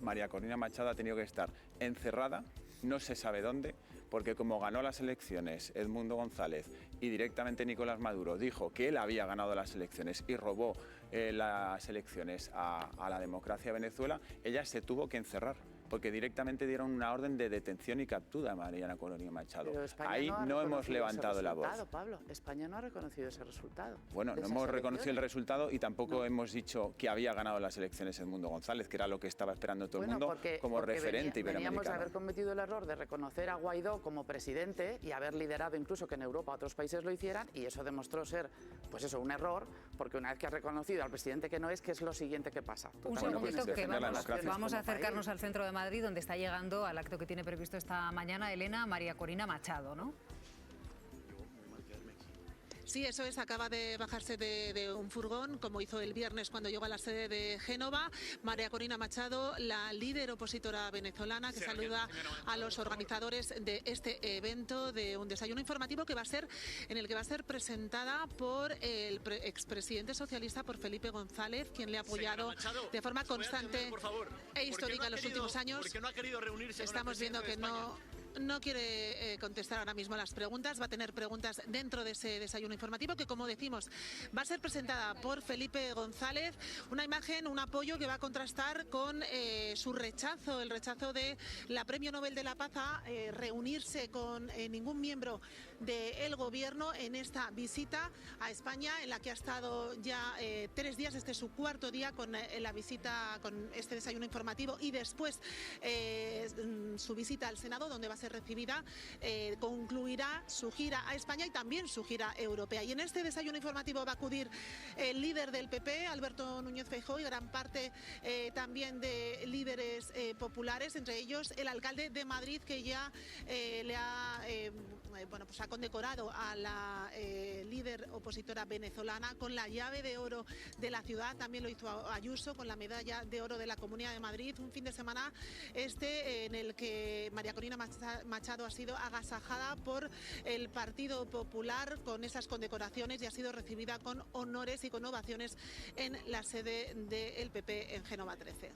María Corina Machado ha tenido que estar encerrada, no se sabe dónde, porque como ganó las elecciones Edmundo González y directamente Nicolás Maduro dijo que él había ganado las elecciones y robó las elecciones a la democracia de Venezuela, ella se tuvo que encerrar, porque directamente dieron una orden de detención y captura a María Corina Machado. Ahí no hemos levantado la voz. Pablo, España no ha reconocido ese resultado. Bueno, no hemos reconocido el resultado y tampoco hemos dicho que había ganado las elecciones Edmundo González, que era lo que estaba esperando todo el mundo como referente iberoamericano. Veníamos de haber cometido el error de reconocer a Guaidó como presidente y haber liderado incluso que en Europa otros países lo hicieran, y eso demostró ser, pues eso, un error, porque una vez que has reconocido al presidente que no es, ¿qué es lo siguiente que pasa? Un segundito, que vamos a acercarnos al centro de Madrid, donde está llegando al acto que tiene previsto esta mañana Elena, María Corina Machado, ¿no? Sí, eso es, acaba de bajarse de un furgón, como hizo el viernes cuando llegó a la sede de Génova. María Corina Machado, la líder opositora venezolana, que saluda a los organizadores de este evento, de un desayuno informativo que va a ser, en el que va a ser presentada por el expresidente socialista, por Felipe González, quien le ha apoyado de forma constante e histórica en los últimos años. ¿Por qué no ha querido reunirse? Estamos viendo que no quiere contestar ahora mismo las preguntas. Va a tener preguntas dentro de ese desayuno informativo que, como decimos, va a ser presentada por Felipe González. Una imagen, un apoyo que va a contrastar con su rechazo, el rechazo de la Premio Nobel de la Paz a reunirse con ningún miembro del gobierno en esta visita a España, en la que ha estado ya 3 días. Este es su 4.º día con la visita, con este desayuno informativo, y después su visita al Senado, donde va a ser recibida. Concluirá su gira a España y también su gira europea. Y en este desayuno informativo va a acudir el líder del PP, Alberto Núñez Feijóo, y gran parte también de líderes populares, entre ellos el alcalde de Madrid, que ya le ha ha condecorado a la líder opositora venezolana con la llave de oro de la ciudad. También lo hizo Ayuso con la medalla de oro de la Comunidad de Madrid. Un fin de semana en el que María Corina Machado ha sido agasajada por el Partido Popular con esas condecoraciones y ha sido recibida con honores y con ovaciones en la sede del PP en Génova 13.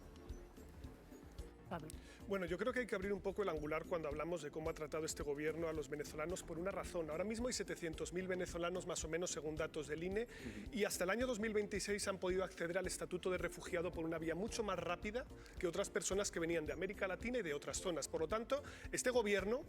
Bueno, yo creo que hay que abrir un poco el angular cuando hablamos de cómo ha tratado este gobierno a los venezolanos, por una razón. Ahora mismo hay 700.000 venezolanos más o menos, según datos del INE, y hasta el año 2026 han podido acceder al estatuto de refugiado por una vía mucho más rápida que otras personas que venían de América Latina y de otras zonas. Por lo tanto, este gobierno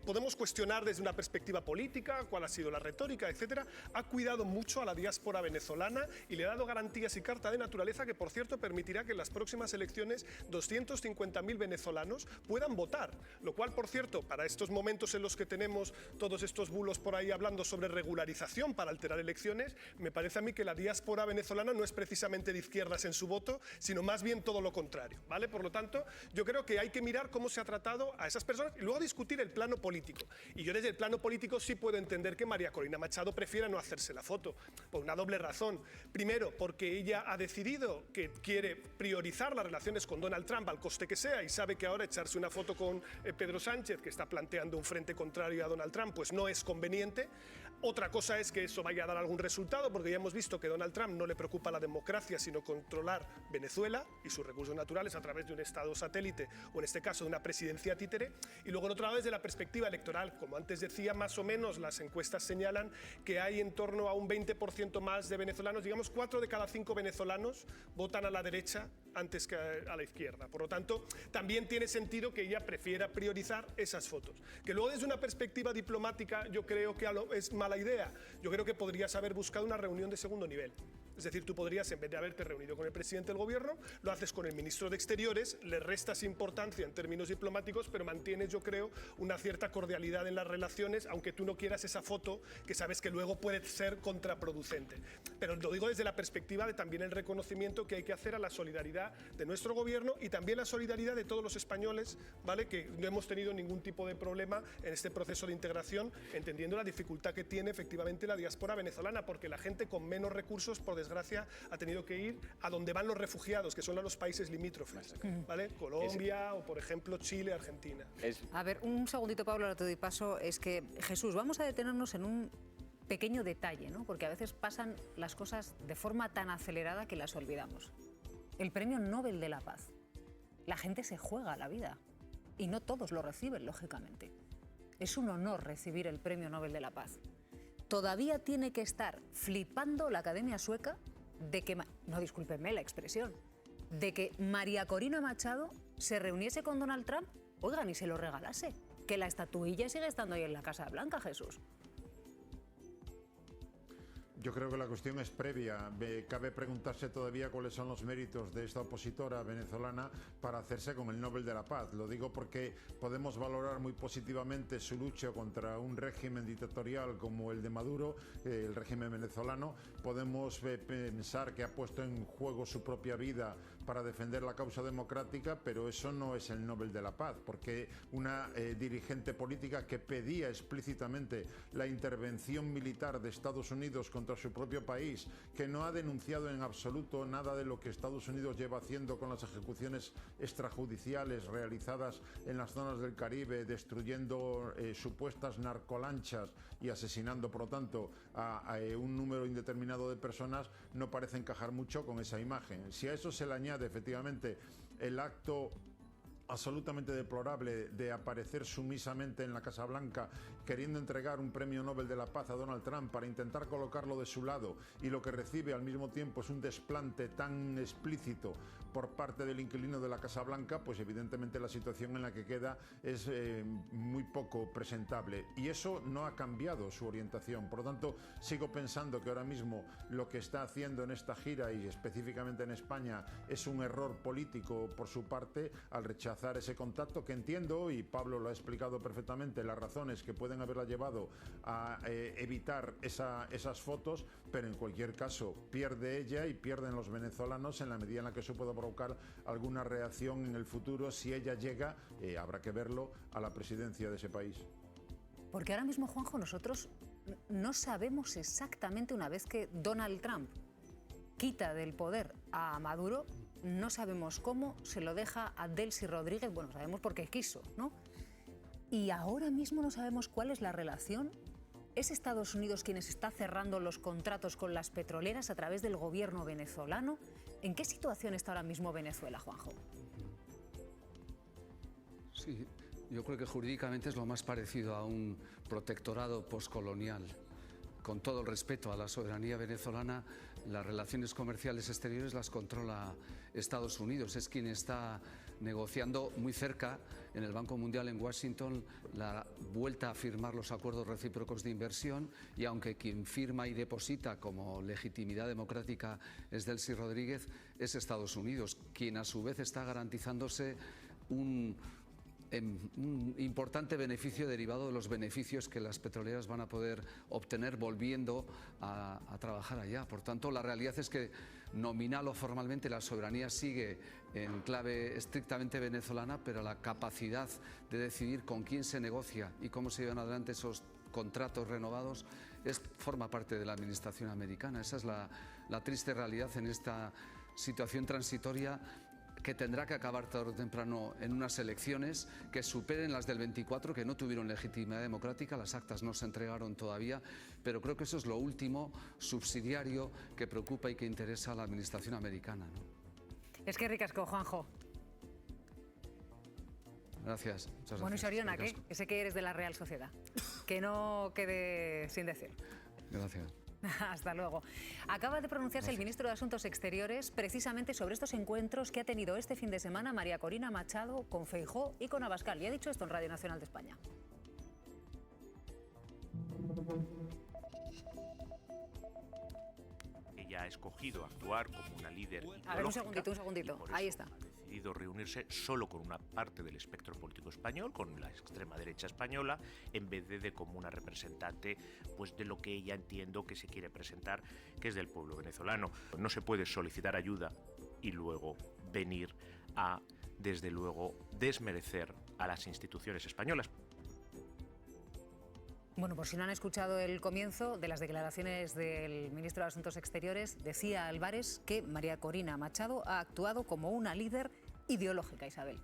podemos cuestionar desde una perspectiva política, cuál ha sido la retórica, etcétera, ha cuidado mucho a la diáspora venezolana y le ha dado garantías y carta de naturaleza que, por cierto, permitirá que en las próximas elecciones 250.000 venezolanos puedan votar, lo cual, por cierto, para estos momentos en los que tenemos todos estos bulos por ahí hablando sobre regularización para alterar elecciones, me parece a mí que la diáspora venezolana no es precisamente de izquierdas en su voto, sino más bien todo lo contrario, ¿vale? Por lo tanto, yo creo que hay que mirar cómo se ha tratado a esas personas y luego discutir el plano político. Y yo desde el plano político sí puedo entender que María Corina Machado prefiera no hacerse la foto, por una doble razón. Primero, porque ella ha decidido que quiere priorizar las relaciones con Donald Trump al coste que sea y sabe que ahora echarse una foto con Pedro Sánchez, que está planteando un frente contrario a Donald Trump, pues no es conveniente. Otra cosa es que eso vaya a dar algún resultado, porque ya hemos visto que a Donald Trump no le preocupa la democracia, sino controlar Venezuela y sus recursos naturales a través de un estado satélite, o en este caso de una presidencia títere. Y luego, en otra vez, desde la perspectiva electoral, como antes decía, más o menos las encuestas señalan que hay en torno a un 20% más de venezolanos, digamos 4 de cada 5 venezolanos votan a la derecha antes que a la izquierda. Por lo tanto, también tiene sentido que ella prefiera priorizar esas fotos. Que luego, desde una perspectiva diplomática, yo creo que es mala idea. Yo creo que podrías haber buscado una reunión de segundo nivel. Es decir, tú podrías, en vez de haberte reunido con el presidente del gobierno, lo haces con el ministro de Exteriores, le restas importancia en términos diplomáticos, pero mantienes, yo creo, una cierta cordialidad en las relaciones, aunque tú no quieras esa foto que sabes que luego puede ser contraproducente. Pero lo digo desde la perspectiva de también el reconocimiento que hay que hacer a la solidaridad de nuestro gobierno y también la solidaridad de todos los españoles, ¿vale? Que no hemos tenido ningún tipo de problema en este proceso de integración, entendiendo la dificultad que tiene efectivamente la diáspora venezolana, porque la gente con menos recursos, por desgracia, ha tenido que ir a donde van los refugiados, que son a los países limítrofes, ¿vale? Colombia o, por ejemplo, Chile, Argentina. A ver, un segundito, Pablo, ahora te doy paso. Es que, Jesús, vamos a detenernos en un pequeño detalle, ¿no? Porque a veces pasan las cosas de forma tan acelerada que las olvidamos. El Premio Nobel de la Paz. La gente se juega la vida y no todos lo reciben, lógicamente. Es un honor recibir el Premio Nobel de la Paz. Todavía tiene que estar flipando la Academia Sueca de que, no, discúlpenme la expresión, de que María Corina Machado se reuniese con Donald Trump, oigan, y se lo regalase. Que la estatuilla sigue estando ahí en la Casa Blanca, Jesús. Yo creo que la cuestión es previa. Cabe preguntarse todavía cuáles son los méritos de esta opositora venezolana para hacerse con el Nobel de la Paz. Lo digo porque podemos valorar muy positivamente su lucha contra un régimen dictatorial como el de Maduro, el régimen venezolano. Podemos pensar que ha puesto en juego su propia vida para defender la causa democrática, pero eso no es el Nobel de la Paz, porque una dirigente política que pedía explícitamente la intervención militar de Estados Unidos contra su propio país, que no ha denunciado en absoluto nada de lo que Estados Unidos lleva haciendo con las ejecuciones extrajudiciales realizadas en las zonas del Caribe, destruyendo supuestas narcolanchas y asesinando, por lo tanto, a un número indeterminado de personas, no parece encajar mucho con esa imagen. Si a eso se le añade efectivamente el acto absolutamente deplorable de aparecer sumisamente en la Casa Blanca queriendo entregar un premio Nobel de la Paz a Donald Trump para intentar colocarlo de su lado, y lo que recibe al mismo tiempo es un desplante tan explícito por parte del inquilino de la Casa Blanca, pues evidentemente la situación en la que queda es muy poco presentable, y eso no ha cambiado su orientación. Por lo tanto, sigo pensando que ahora mismo lo que está haciendo en esta gira y específicamente en España es un error político por su parte al rechazar ese contacto, que entiendo, y Pablo lo ha explicado perfectamente, las razones que pueden haberla llevado a evitar esas fotos, pero en cualquier caso pierde ella y pierden los venezolanos en la medida en la que eso pueda provocar alguna reacción en el futuro si ella llega, habrá que verlo, a la presidencia de ese país. Porque ahora mismo, Juanjo, nosotros no sabemos exactamente, una vez que Donald Trump quita del poder a Maduro, no sabemos cómo se lo deja a Delcy Rodríguez. Bueno, sabemos porque quiso, ¿no? Y ahora mismo no sabemos cuál es la relación. ¿Es Estados Unidos quien está cerrando los contratos con las petroleras a través del gobierno venezolano? ¿En qué situación está ahora mismo Venezuela, Juanjo? Sí, yo creo que jurídicamente es lo más parecido a un protectorado postcolonial. Con todo el respeto a la soberanía venezolana, las relaciones comerciales exteriores las controla Estados Unidos. Es quien está negociando muy cerca en el Banco Mundial en Washington la vuelta a firmar los acuerdos recíprocos de inversión, y aunque quien firma y deposita como legitimidad democrática es Delcy Rodríguez, es Estados Unidos, quien a su vez está garantizándose un importante beneficio derivado de los beneficios que las petroleras van a poder obtener volviendo a trabajar allá. Por tanto, la realidad es que nominal o formalmente la soberanía sigue en clave estrictamente venezolana, pero la capacidad de decidir con quién se negocia y cómo se llevan adelante esos contratos renovados forma parte de la administración americana. Esa es la triste realidad en esta situación transitoria, que tendrá que acabar tarde o temprano en unas elecciones que superen las del 24, que no tuvieron legitimidad democrática. Las actas no se entregaron todavía, pero creo que eso es lo último subsidiario que preocupa y que interesa a la administración americana, ¿no? Es que ricasco, Juanjo. Gracias. Muchas gracias. Bueno, y Soriona, ¿qué? Ese que eres de la Real Sociedad. Que no quede sin decir. Gracias. Hasta luego. Acaba de pronunciarse el ministro de Asuntos Exteriores precisamente sobre estos encuentros que ha tenido este fin de semana María Corina Machado con Feijóo y con Abascal. Y ha dicho esto en Radio Nacional de España. Ella ha escogido actuar como una líder ideológica. A ver, un segundito. Ahí está. Ha decidido reunirse solo con una parte del espectro político español, con la extrema derecha española, en vez de como una representante pues de lo que ella entiendo que se quiere presentar, que es del pueblo venezolano. No se puede solicitar ayuda y luego venir a, desde luego, desmerecer a las instituciones españolas. Bueno, por si no han escuchado el comienzo de las declaraciones del ministro de Asuntos Exteriores, decía Álvarez que María Corina Machado ha actuado como una líder ideológica, Isabel.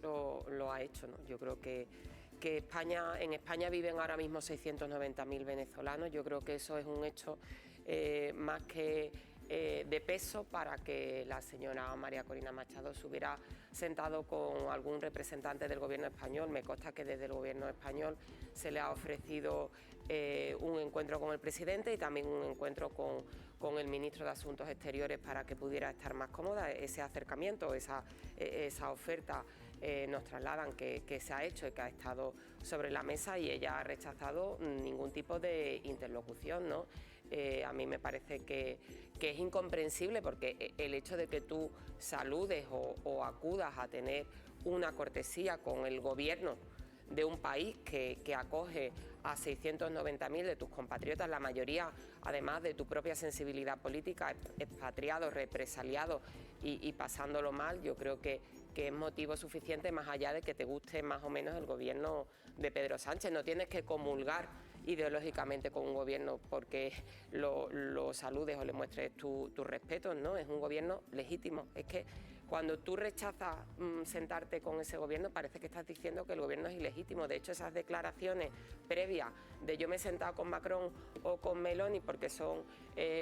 Lo ha hecho, ¿no? Yo creo que en España viven ahora mismo 690.000 venezolanos. Yo creo que eso es un hecho más que de peso para que la señora María Corina Machado se hubiera sentado con algún representante del gobierno español. Me consta que desde el gobierno español se le ha ofrecido un encuentro con el presidente y también un encuentro con el ministro de Asuntos Exteriores para que pudiera estar más cómoda. Ese acercamiento, esa oferta nos trasladan que se ha hecho y que ha estado sobre la mesa, y ella ha rechazado ningún tipo de interlocución, ¿no? A mí me parece que es incomprensible, porque el hecho de que tú saludes o acudas a tener una cortesía con el gobierno de un país que acoge a 690.000 de tus compatriotas, la mayoría, además de tu propia sensibilidad política, expatriados, represaliados y pasándolo mal, yo creo que es motivo suficiente, más allá de que te guste más o menos el gobierno de Pedro Sánchez. No tienes que comulgar ideológicamente con un gobierno porque lo saludes o le muestres tu respeto, ¿no? Es un gobierno legítimo. Es que cuando tú rechazas sentarte con ese gobierno, parece que estás diciendo que el gobierno es ilegítimo. De hecho, esas declaraciones previas de yo me he sentado con Macron o con Meloni porque son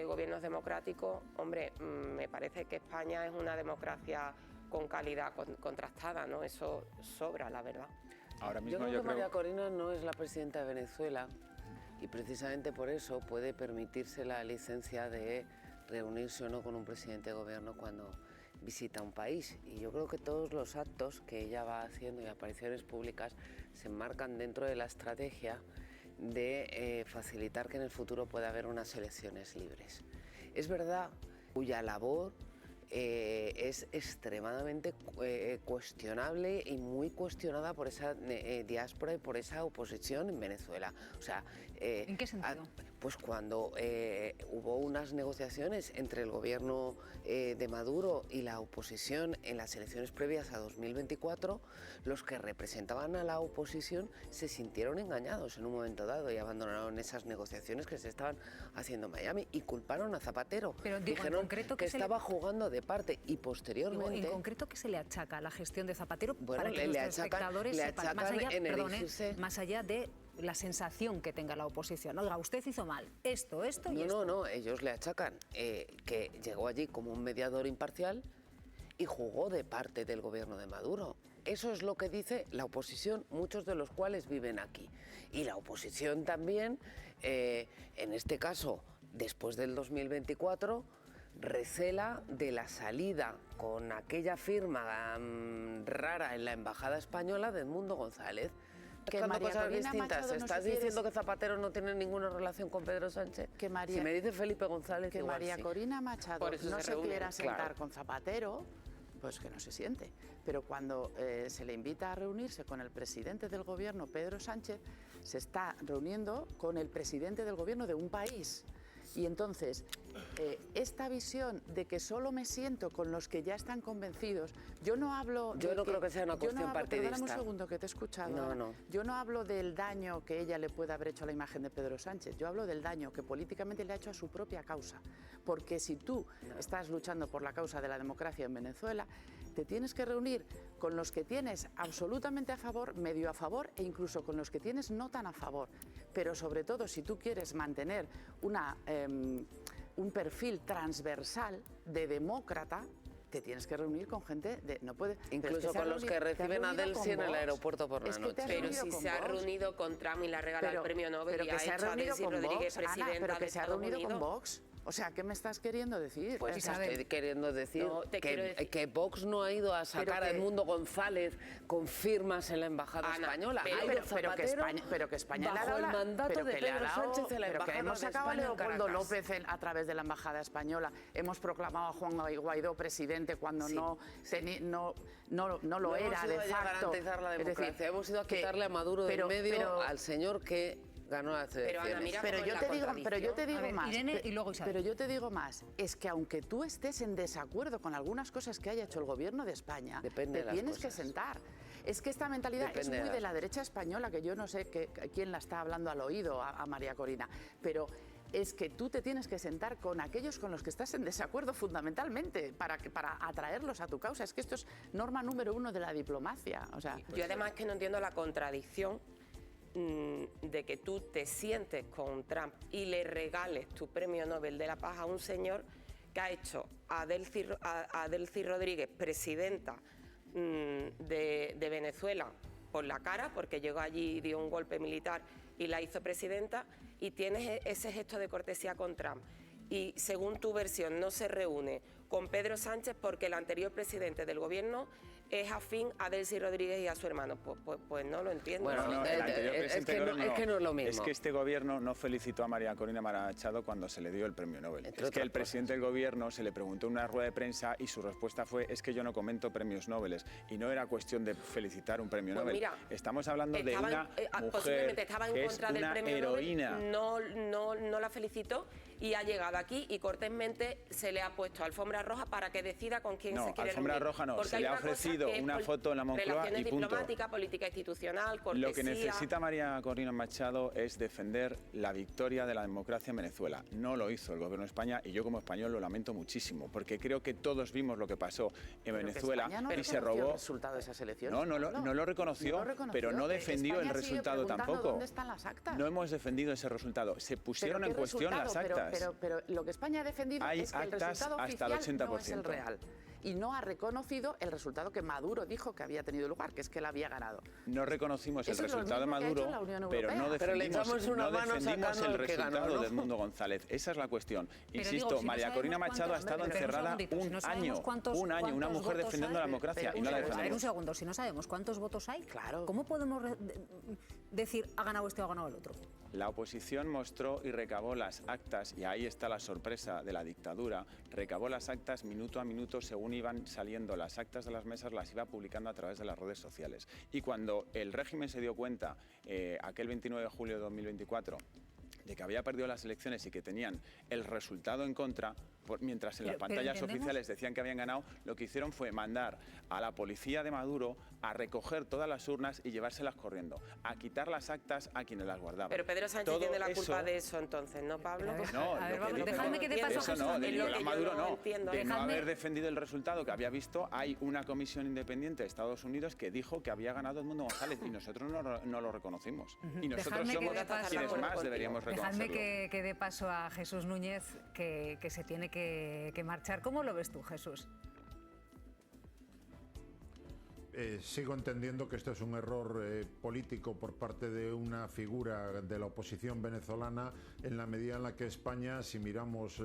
gobiernos democráticos, hombre, me parece que España es una democracia con calidad contrastada, ¿no? Eso sobra, la verdad. Ahora mismo yo creo que María Corina no es la presidenta de Venezuela y precisamente por eso puede permitirse la licencia de reunirse o no con un presidente de gobierno cuando visita un país. Y yo creo que todos los actos que ella va haciendo y apariciones públicas se enmarcan dentro de la estrategia de facilitar que en el futuro pueda haber unas elecciones libres. Es verdad cuya labor es extremadamente cuestionable y muy cuestionada por esa diáspora y por esa oposición en Venezuela. O sea, ¿en qué sentido? Pues cuando hubo unas negociaciones entre el gobierno de Maduro y la oposición en las elecciones previas a 2024, los que representaban a la oposición se sintieron engañados en un momento dado y abandonaron esas negociaciones que se estaban haciendo en Miami y culparon a Zapatero. Pero dijeron que estaba jugando de parte y posteriormente... ¿En concreto qué se le achaca a la gestión de Zapatero? Bueno, para que nuestros espectadores sepan, más allá de la sensación que tenga la oposición? Oiga, usted hizo mal esto y esto. No, ellos le achacan que llegó allí como un mediador imparcial y jugó de parte del gobierno de Maduro. Eso es lo que dice la oposición, muchos de los cuales viven aquí. Y la oposición también, en este caso después del 2024, recela de la salida con aquella firma rara en la embajada española de Edmundo González. Que Buscando María cosas Corina distintas. Machado, no ¿Estás sé si diciendo eres- que Zapatero no tiene ninguna relación con Pedro Sánchez? Que María- Si me dice Felipe González, que igual María sí. Corina Machado Por eso no se se reúnen, quiera sentar claro. con Zapatero, pues que no se siente. Pero cuando se le invita a reunirse con el presidente del gobierno, Pedro Sánchez, se está reuniendo con el presidente del gobierno de un país. Y entonces, esta visión de que solo me siento con los que ya están convencidos, yo no hablo... Yo de no creo que sea una yo cuestión no hablo- partidista. Perdóname un segundo que te he escuchado. No, ahora. no. Yo no hablo del daño que ella le puede haber hecho a la imagen de Pedro Sánchez, yo hablo del daño que políticamente le ha hecho a su propia causa. Porque si tú estás luchando por la causa de la democracia en Venezuela, te tienes que reunir con los que tienes absolutamente a favor, medio a favor e incluso con los que tienes no tan a favor. Pero sobre todo si tú quieres mantener un perfil transversal de demócrata, te tienes que reunir con gente de... No puede, Incluso con los que reciben a Delcy en el aeropuerto por la noche. Pero si se ha reunido con Trump y le ha regalado el premio Nobel pero y que ha se ha hecho a reunido Delcy con Rodríguez Vox, Ana, presidenta pero que de se ha Estados reunido con Unidos. Vox. O sea, ¿qué me estás queriendo decir? Pues estoy queriendo decir, No, te quiero decir- que Vox no ha ido a sacar a que- Edmundo González con firmas en la embajada Ana, española. pero- Ha ido pero que Zapatero España le ha bajo dado el la- mandato pero de que le ha Pedro dado- Sánchez en la pero que embajada hemos de sacado a España en Leopoldo Caracas. López a través de la embajada española, hemos proclamado a Juan Guaidó presidente cuando Sí, no lo No era hemos ido de allá a facto. garantizar la Es decir, democracia, hemos ido a que- quitarle a Maduro del pero- medio pero- al señor que ganó las elecciones. pero yo te digo A ver, más. Irene y luego Isabel. Pero yo te digo más, es que aunque tú estés en desacuerdo con algunas cosas que haya hecho el gobierno de España, Depende te de las tienes que cosas. sentar. Es que esta mentalidad Depende es de muy las de la derecha española, que yo no sé quién la está hablando al oído a María Corina, pero es que tú te tienes que sentar con aquellos con los que estás en desacuerdo fundamentalmente para atraerlos a tu causa. Es que esto es norma número 1 de la diplomacia. O sea, Yo además que no entiendo la contradicción de que tú te sientes con Trump y le regales tu premio Nobel de la Paz a un señor que ha hecho a Delcy Rodríguez presidenta de Venezuela por la cara, porque llegó allí y dio un golpe militar y la hizo presidenta, y tienes ese gesto de cortesía con Trump. Y según tu versión no se reúne con Pedro Sánchez porque el anterior presidente del gobierno es afín a Delcy Rodríguez y a su hermano. Pues no lo entiendo. Bueno, No, el anterior presidente del gobierno es que no es lo mismo. Es que este gobierno no felicitó a María Corina Machado cuando se le dio el premio Nobel. Entre Es que otras el presidente del gobierno se le preguntó en una rueda de prensa y su respuesta fue: es que yo no comento premios Nobel. Y no era cuestión de felicitar un premio Pues Nobel. mira, Estamos hablando de Estaban, una mujer posiblemente estaba en que es contra del una premio heroína. Nobel, no la felicitó y ha llegado aquí y cortésmente se le ha puesto alfombra roja para que decida con quién No, se quiere alfombra reunir. roja no, Porque se hay le ha una cosa ofrecido que es una foto en la Moncloa relaciones y punto. diplomáticas, política institucional, cortesía. Lo que necesita María Corina Machado es defender la victoria de la democracia en Venezuela. No lo hizo el gobierno de España y yo como español lo lamento muchísimo, porque creo que todos vimos lo que pasó en pero que Venezuela España no y se reconoció robó. el resultado de esas elecciones. No lo reconoció, pero no defendió el resultado tampoco. ¿Dónde están las actas? No hemos defendido ese resultado. Se pusieron ¿Pero en qué cuestión las resultado? actas. Pero lo que España ha defendido Hay es que el actas resultado hasta el oficial no es el 80%. real. Y no ha reconocido el resultado que Maduro dijo que había tenido lugar, que es que él había ganado. No reconocimos el Eso es lo resultado de mismo que ha hecho Maduro, la Unión pero Europea. no Pero le defendimos, echamos una no mano defendimos sacando el el que ganó, resultado ¿no? de Edmundo González. Esa es la cuestión. Pero Insisto, digo, si no María sabemos Corina Machado ha estado cuántos- encerrada pero si un no sabemos año, cuántos- una cuántos mujer votos defendiendo hay, la democracia y no la A ver, un defendemos. segundo, si no sabemos cuántos votos hay, Claro. ¿cómo podemos decir ha ganado este o ha ganado el otro? La oposición mostró y recabó las actas, y ahí está la sorpresa de la dictadura, recabó las actas minuto a minuto según iban saliendo las actas de las mesas, las iba publicando a través de las redes sociales. Y cuando el régimen se dio cuenta, aquel 29 de julio de 2024, de que había perdido las elecciones y que tenían el resultado en contra, mientras en las pantallas oficiales decían que habían ganado, lo que hicieron fue mandar a la policía de Maduro a recoger todas las urnas y llevárselas corriendo, a quitar las actas a quienes las guardaban. Pero Pedro Sánchez Todo tiene la eso- culpa de eso entonces, ¿no, Pablo? No, A ver, lo que digo, dejadme que dé paso a eso Jesús no, de también. Nicolás Maduro no, entiendo. de no Dejadme- haber defendido el resultado que había visto. Hay una comisión independiente de Estados Unidos que dijo que había ganado Edmundo González y nosotros no lo reconocimos. Y nosotros Dejadme que somos dé paso- quienes más deberíamos Dejadme reconocerlo. que dé paso a Jesús Núñez, que se tiene que marchar. ¿Cómo lo ves tú, Jesús? sigo entendiendo que esto es un error político por parte de una figura de la oposición venezolana, en la medida en la que España, si miramos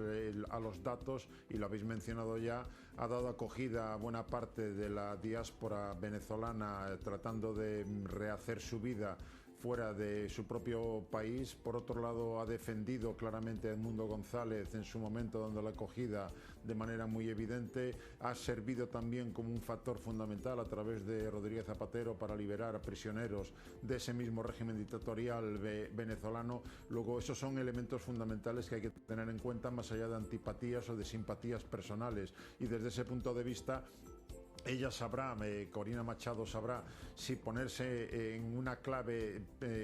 a los datos, y lo habéis mencionado ya, ha dado acogida a buena parte de la diáspora venezolana tratando de rehacer su vida fuera de su propio país. Por otro lado, ha defendido claramente a Edmundo González en su momento, dando la acogida de manera muy evidente. Ha servido también como un factor fundamental a través de Rodríguez Zapatero para liberar a prisioneros de ese mismo régimen dictatorial venezolano. Luego, esos son elementos fundamentales que hay que tener en cuenta, más allá de antipatías o de simpatías personales. Y desde ese punto de vista, ella sabrá, Corina Machado sabrá, si ponerse en una clave,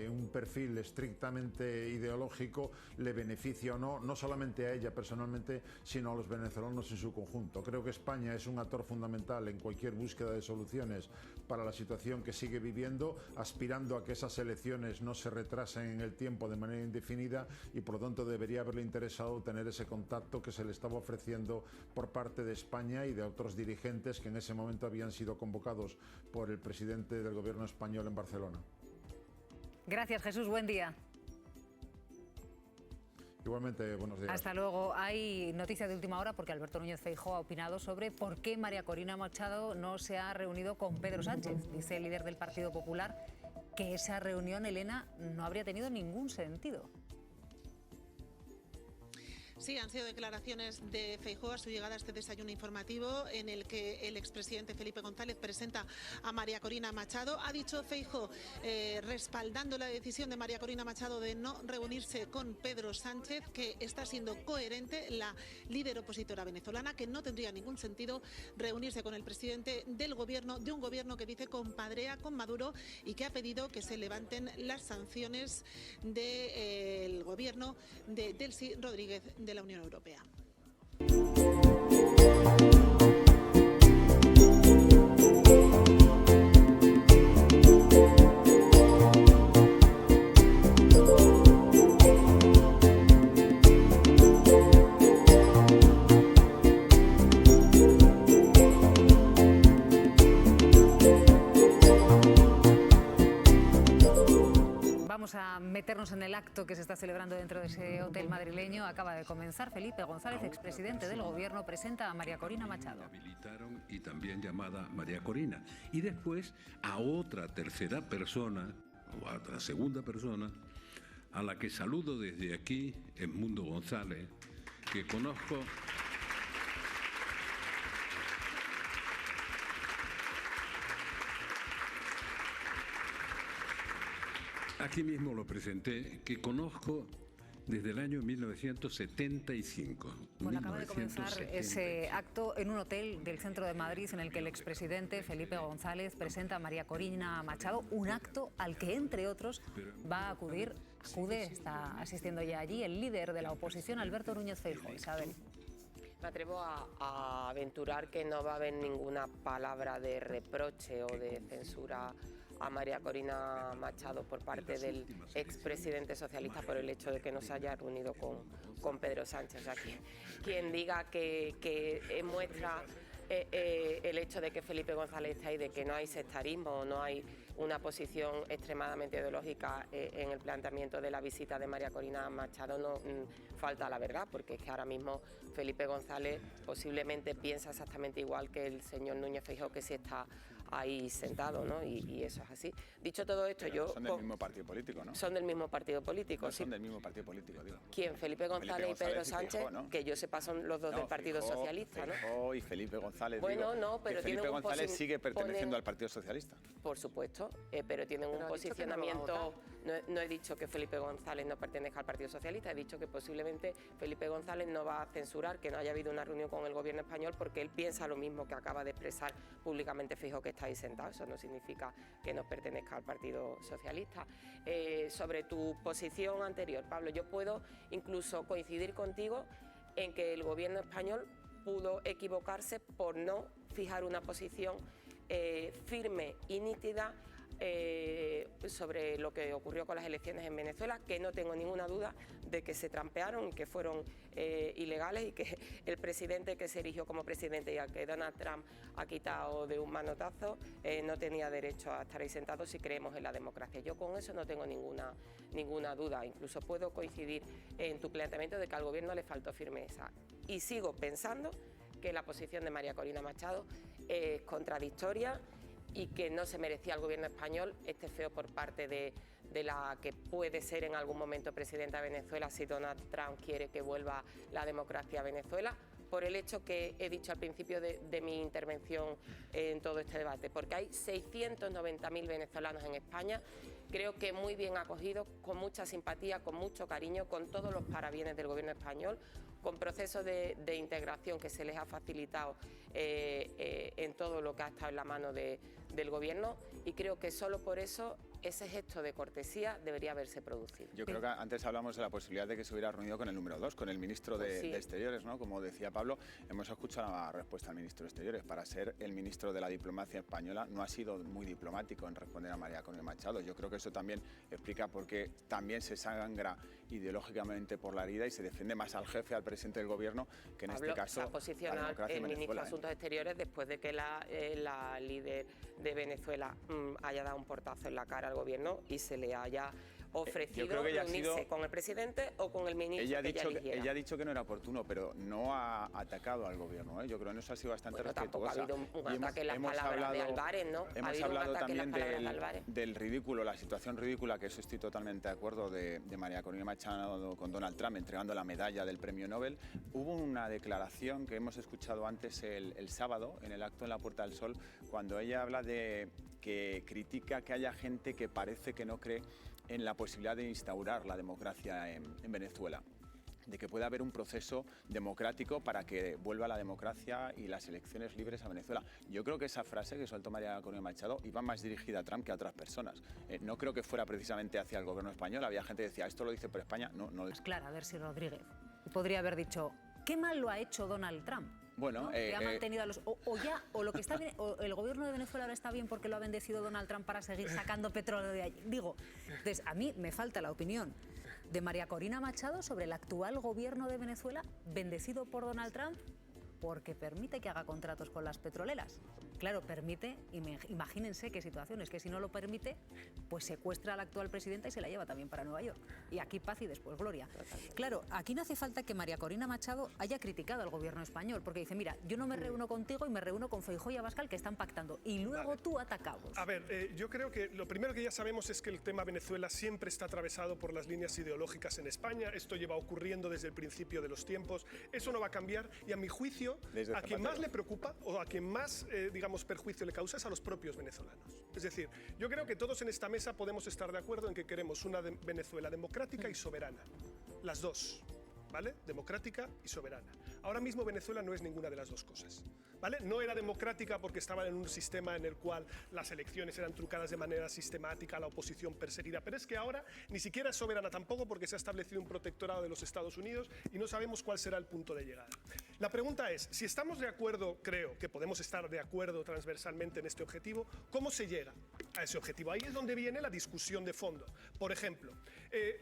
un perfil estrictamente ideológico, le beneficia o no, no solamente a ella personalmente, sino a los venezolanos en su conjunto. Creo que España es un actor fundamental en cualquier búsqueda de soluciones para la situación que sigue viviendo, aspirando a que esas elecciones no se retrasen en el tiempo de manera indefinida, y por lo tanto debería haberle interesado tener ese contacto que se le estaba ofreciendo por parte de España y de otros dirigentes que en ese momento habían sido convocados por el presidente del gobierno español en Barcelona. Gracias, Jesús. Buen día. Igualmente, buenos días. Hasta luego. Hay noticias de última hora porque Alberto Núñez Feijóo ha opinado sobre por qué María Corina Machado no se ha reunido con Pedro Sánchez. Dice el líder del Partido Popular que esa reunión, Elena, no habría tenido ningún sentido. Sí, han sido declaraciones de Feijóo a su llegada a este desayuno informativo en el que el expresidente Felipe González presenta a María Corina Machado. Ha dicho Feijóo, respaldando la decisión de María Corina Machado de no reunirse con Pedro Sánchez, que está siendo coherente la líder opositora venezolana, que no tendría ningún sentido reunirse con el presidente del gobierno, de un gobierno que dice compadrea con Maduro y que ha pedido que se levanten las sanciones del gobierno de Delcy Rodríguez de la Unión Europea. Vamos a meternos en el acto que se está celebrando dentro de ese hotel madrileño. Acaba de comenzar. Felipe González, expresidente del Gobierno, presenta a María Corina Machado. Y también llamada María Corina. Y después a otra tercera persona, o a otra segunda persona, a la que saludo desde aquí, Edmundo González, que conozco... Aquí mismo lo presenté, que conozco desde el año 1975. Bueno, acaba de comenzar ese acto en un hotel del centro de Madrid en el que el expresidente Felipe González presenta a María Corina Machado, un acto al que, entre otros, va a está asistiendo ya allí el líder de la oposición, Alberto Núñez Feijóo. Isabel. Me atrevo a aventurar que no va a haber ninguna palabra de reproche o de censura a María Corina Machado por parte del expresidente socialista por el hecho de que no se haya reunido con Pedro Sánchez. O sea, quien diga que muestra el hecho de que Felipe González está ahí, de que no hay sectarismo o no hay una posición extremadamente ideológica en el planteamiento de la visita de María Corina Machado, no falta la verdad, porque es que ahora mismo Felipe González posiblemente piensa exactamente igual que el señor Núñez Feijóo, que sí está ahí sentado, ¿no? Y eso es así. Dicho todo esto, pero son del mismo partido político, ¿no? Son del mismo partido político, no, sí. Son del mismo partido político, digo. ¿Quién? Felipe González y Pedro Sánchez, Feijóo, ¿no? Que yo sepa son los dos del Partido Socialista, ¿no? Feijóo y Felipe González. Bueno, digo, no, pero Felipe González sigue perteneciendo al Partido Socialista. Por supuesto, pero tienen un posicionamiento... No he dicho que Felipe González no pertenezca al Partido Socialista, he dicho que posiblemente Felipe González no va a censurar que no haya habido una reunión con el gobierno español porque él piensa lo mismo que acaba de expresar públicamente Feijóo, que está ahí sentado. Eso no significa que no pertenezca al Partido Socialista. Sobre tu posición anterior, Pablo, yo puedo incluso coincidir contigo en que el gobierno español pudo equivocarse por no fijar una posición firme y nítida sobre lo que ocurrió con las elecciones en Venezuela, que no tengo ninguna duda de que se trampearon y que fueron ilegales, y que el presidente que se erigió como presidente y al que Donald Trump ha quitado de un manotazo no tenía derecho a estar ahí sentado si creemos en la democracia. Yo con eso no tengo ninguna duda. Incluso puedo coincidir en tu planteamiento de que al gobierno le faltó firmeza. Y sigo pensando que la posición de María Corina Machado es contradictoria y que no se merecía al gobierno español este feo por parte de la que puede ser en algún momento presidenta de Venezuela si Donald Trump quiere que vuelva la democracia a Venezuela, por el hecho que he dicho al principio de mi intervención en todo este debate, porque hay 690.000 venezolanos en España, creo que muy bien acogidos, con mucha simpatía, con mucho cariño, con todos los parabienes del gobierno español, con procesos de integración que se les ha facilitado en todo lo que ha estado en la mano del gobierno, y creo que solo por eso ese gesto de cortesía debería haberse producido. Yo creo que antes hablamos de la posibilidad de que se hubiera reunido con el número 2, con el ministro de Exteriores, ¿no? Como decía Pablo, hemos escuchado la respuesta al ministro de Exteriores. Para ser el ministro de la diplomacia española no ha sido muy diplomático en responder a María Corina Machado. Yo creo que eso también explica por qué también se sangra ideológicamente por la herida y se defiende más al jefe, al presidente del gobierno, que en este caso se ha posicionado el ministro de Asuntos Exteriores después de que la líder de Venezuela haya dado un portazo en la cara al gobierno y se le haya ofrecido reunirse con el presidente o con el ministro que ella eligiera. Ella ha dicho que no era oportuno, pero no ha atacado al gobierno, ¿eh? Yo creo que eso ha sido bastante respetuosa. Tampoco ha habido un ataque en las palabras de Álvarez, ¿no? Hemos hablado también del ridículo, la situación ridícula, que eso estoy totalmente de acuerdo, de María Corina Machado con Donald Trump entregando la medalla del premio Nobel. Hubo una declaración que hemos escuchado antes el sábado en el acto en la Puerta del Sol, cuando ella habla de que critica que haya gente que parece que no cree en la posibilidad de instaurar la democracia en Venezuela, de que pueda haber un proceso democrático para que vuelva la democracia y las elecciones libres a Venezuela. Yo creo que esa frase que soltó María Corina Machado iba más dirigida a Trump que a otras personas. No creo que fuera precisamente hacia el gobierno español. Había gente que decía, esto lo dice por España. No. Claro, a ver si Rodríguez podría haber dicho, ¿qué mal lo ha hecho Donald Trump? Bueno, ¿no? Que ha mantenido a los... O lo que está bien, o el gobierno de Venezuela ahora está bien porque lo ha bendecido Donald Trump para seguir sacando petróleo de allí. Digo, entonces a mí me falta la opinión de María Corina Machado sobre el actual gobierno de Venezuela bendecido por Donald Trump porque permite que haga contratos con las petroleras. Claro, permite, imagínense qué situaciones, que si no lo permite, pues secuestra a la actual presidenta y se la lleva también para Nueva York. Y aquí paz y después gloria. Claro, aquí no hace falta que María Corina Machado haya criticado al gobierno español, porque dice, mira, yo no me reúno contigo y me reúno con Feijóo y Abascal, que están pactando, y luego tú atacabos. A ver, yo creo que lo primero que ya sabemos es que el tema Venezuela siempre está atravesado por las líneas ideológicas en España. Esto lleva ocurriendo desde el principio de los tiempos. Eso no va a cambiar y a mi juicio, a quien más le preocupa o a quien más, digamos, perjuicio le causa es a los propios venezolanos. Es decir, yo creo que todos en esta mesa podemos estar de acuerdo en que queremos una Venezuela democrática y soberana. Las dos, ¿vale? Democrática y soberana. Ahora mismo Venezuela no es ninguna de las dos cosas, ¿vale? No era democrática porque estaba en un sistema en el cual las elecciones eran trucadas de manera sistemática, la oposición perseguida, pero es que ahora ni siquiera es soberana tampoco porque se ha establecido un protectorado de los Estados Unidos y no sabemos cuál será el punto de llegada. La pregunta es, si estamos de acuerdo, creo que podemos estar de acuerdo transversalmente en este objetivo, ¿cómo se llega a ese objetivo? Ahí es donde viene la discusión de fondo. Por ejemplo,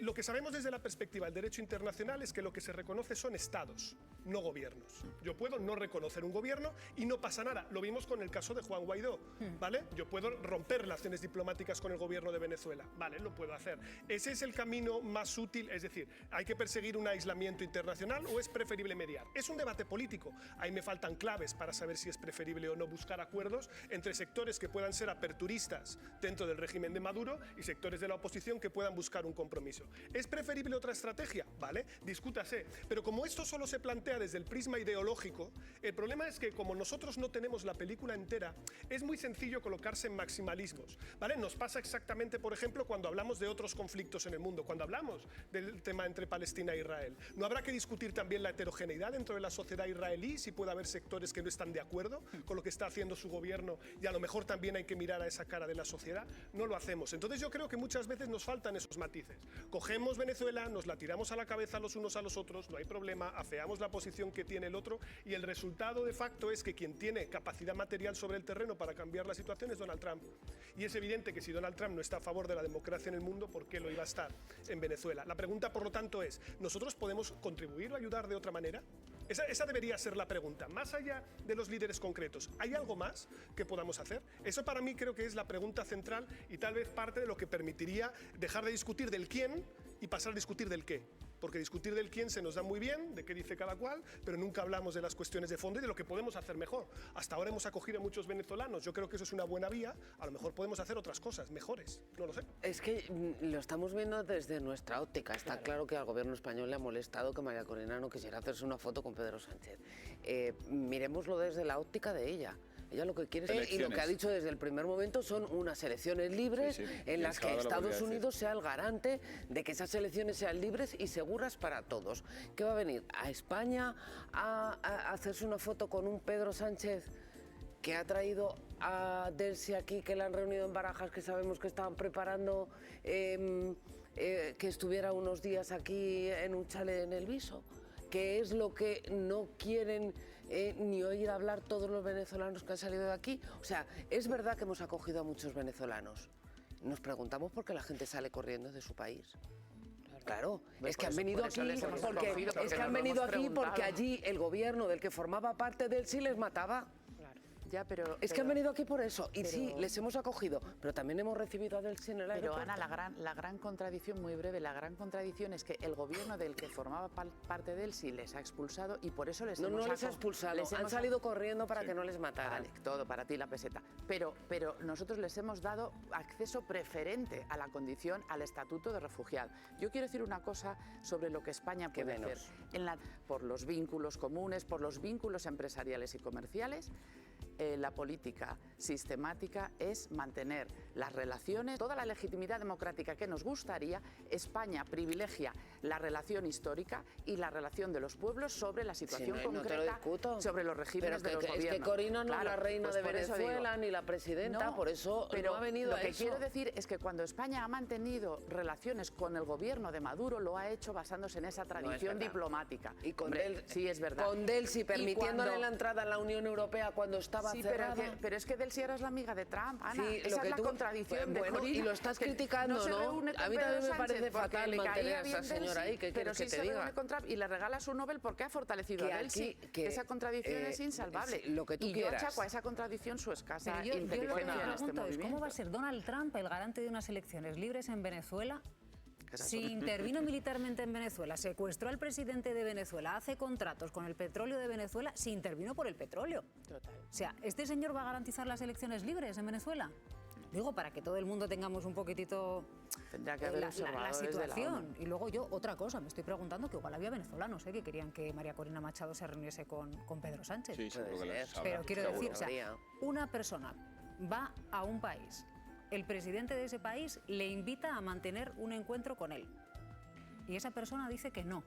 lo que sabemos desde la perspectiva del derecho internacional es que lo que se reconoce son estados, no gobiernos. Yo puedo no reconocer un gobierno y no pasa nada. Lo vimos con el caso de Juan Guaidó, ¿vale? Yo puedo romper relaciones diplomáticas con el gobierno de Venezuela, ¿vale? Lo puedo hacer. Ese es el camino más útil, es decir, ¿hay que perseguir un aislamiento internacional o es preferible mediar? Es un debate político. Ahí me faltan claves para saber si es preferible o no buscar acuerdos entre sectores que puedan ser aperturistas dentro del régimen de Maduro y sectores de la oposición que puedan buscar un compromiso. ¿Es preferible otra estrategia? ¿Vale? Discútase. Pero como esto solo se plantea desde el prisma ideológico, el problema es que como nosotros no tenemos la película entera, es muy sencillo colocarse en maximalismos, ¿vale? Nos pasa exactamente, por ejemplo, cuando hablamos de otros conflictos en el mundo, cuando hablamos del tema entre Palestina e Israel. ¿No habrá que discutir también la heterogeneidad dentro de la sociedad sociedad israelí, si puede haber sectores que no están de acuerdo con lo que está haciendo su gobierno y a lo mejor también hay que mirar a esa cara de la sociedad. No lo hacemos. Entonces yo creo que muchas veces nos faltan esos matices. Cogemos Venezuela, nos la tiramos a la cabeza los unos a los otros, no hay problema, afeamos la posición que tiene el otro y el resultado de facto es que quien tiene capacidad material sobre el terreno para cambiar la situación es Donald Trump. Y es evidente que si Donald Trump no está a favor de la democracia en el mundo, ¿por qué lo iba a estar en Venezuela? La pregunta, por lo tanto, es, ¿nosotros podemos contribuir o ayudar de otra manera? Esa debería ser la pregunta. Más allá de los líderes concretos, ¿hay algo más que podamos hacer? Eso para mí creo que es la pregunta central y tal vez parte de lo que permitiría dejar de discutir del quién y pasar a discutir del qué. Porque discutir del quién se nos da muy bien, de qué dice cada cual, pero nunca hablamos de las cuestiones de fondo y de lo que podemos hacer mejor. Hasta ahora hemos acogido a muchos venezolanos, yo creo que eso es una buena vía, a lo mejor podemos hacer otras cosas mejores, no lo sé. Es que lo estamos viendo desde nuestra óptica. Está claro que al gobierno español le ha molestado que María Corina no quisiera hacerse una foto con Pedro Sánchez. Miremoslo desde la óptica de ella. Ella lo que quiere es, y lo que ha dicho desde el primer momento, son unas elecciones libres en las que Estados Unidos sea el garante de que esas elecciones sean libres y seguras para todos. ¿Qué va a venir? ¿A España a hacerse una foto con un Pedro Sánchez que ha traído a Delsi aquí, que la han reunido en Barajas, que sabemos que estaban preparando que estuviera unos días aquí en un chalet en El Viso? ¿Qué es lo que no quieren ni oír hablar todos los venezolanos que han salido de aquí? O sea, es verdad que hemos acogido a muchos venezolanos. Nos preguntamos por qué la gente sale corriendo de su país. Claro, es que han venido aquí porque allí el gobierno del que formaba parte de él sí les mataba. Ya, pero que han venido aquí por eso, y sí, les hemos acogido, pero también hemos recibido a Delsi en el aeropuerto. Pero Ana, la gran contradicción, muy breve, la gran contradicción es que el gobierno del que formaba parte de Delsi les ha expulsado y por eso les hemos... No les ha expulsado, han salido corriendo para que no les mataran. Vale, todo para ti la peseta. Pero nosotros les hemos dado acceso preferente a la condición, al estatuto de refugiado. Yo quiero decir una cosa sobre lo que España puede hacer. Por los vínculos comunes, por los vínculos empresariales y comerciales, la política sistemática es mantener las relaciones, toda la legitimidad democrática que nos gustaría. España privilegia la relación histórica y la relación de los pueblos sobre la situación concreta, sobre los regímenes de los gobiernos. Es que Corina no es la reina de Venezuela ni la presidenta, por eso no ha venido a eso. Lo que quiero decir es que cuando España ha mantenido relaciones con el gobierno de Maduro, lo ha hecho basándose en esa tradición diplomática. Y con sí, es verdad. Con Delsi permitiéndole la entrada a la Unión Europea cuando estaba cerrada. Pero es que Delsi ahora es la amiga de Trump, Ana. Sí, esa es la contradicción de Corina. Y lo estás criticando, ¿no? A mí también me parece fatal mantener a esa señora ahí. ¿Qué quieres que te diga? Pero sí se reúne con Trump y le regala su Nobel porque ha fortalecido a Delsi. Que esa contradicción es insalvable. Lo que tú quieras. Yo achaco a esa contradicción su escasa inteligencia en este movimiento. ¿Cómo va a ser Donald Trump el garante de unas elecciones libres en Venezuela? Si intervino militarmente en Venezuela, secuestró al presidente de Venezuela, hace contratos con el petróleo de Venezuela, si intervino por el petróleo. Total. O sea, ¿este señor va a garantizar las elecciones libres en Venezuela? Digo, para que todo el mundo tengamos un poquitito tendrá que haber la situación. Y luego yo, otra cosa, me estoy preguntando que igual había venezolanos que querían que María Corina Machado se reuniese con Pedro Sánchez. Sí, seguro que les pero quiero decir, o sea, una persona va a un país, el presidente de ese país le invita a mantener un encuentro con él. Y esa persona dice que no.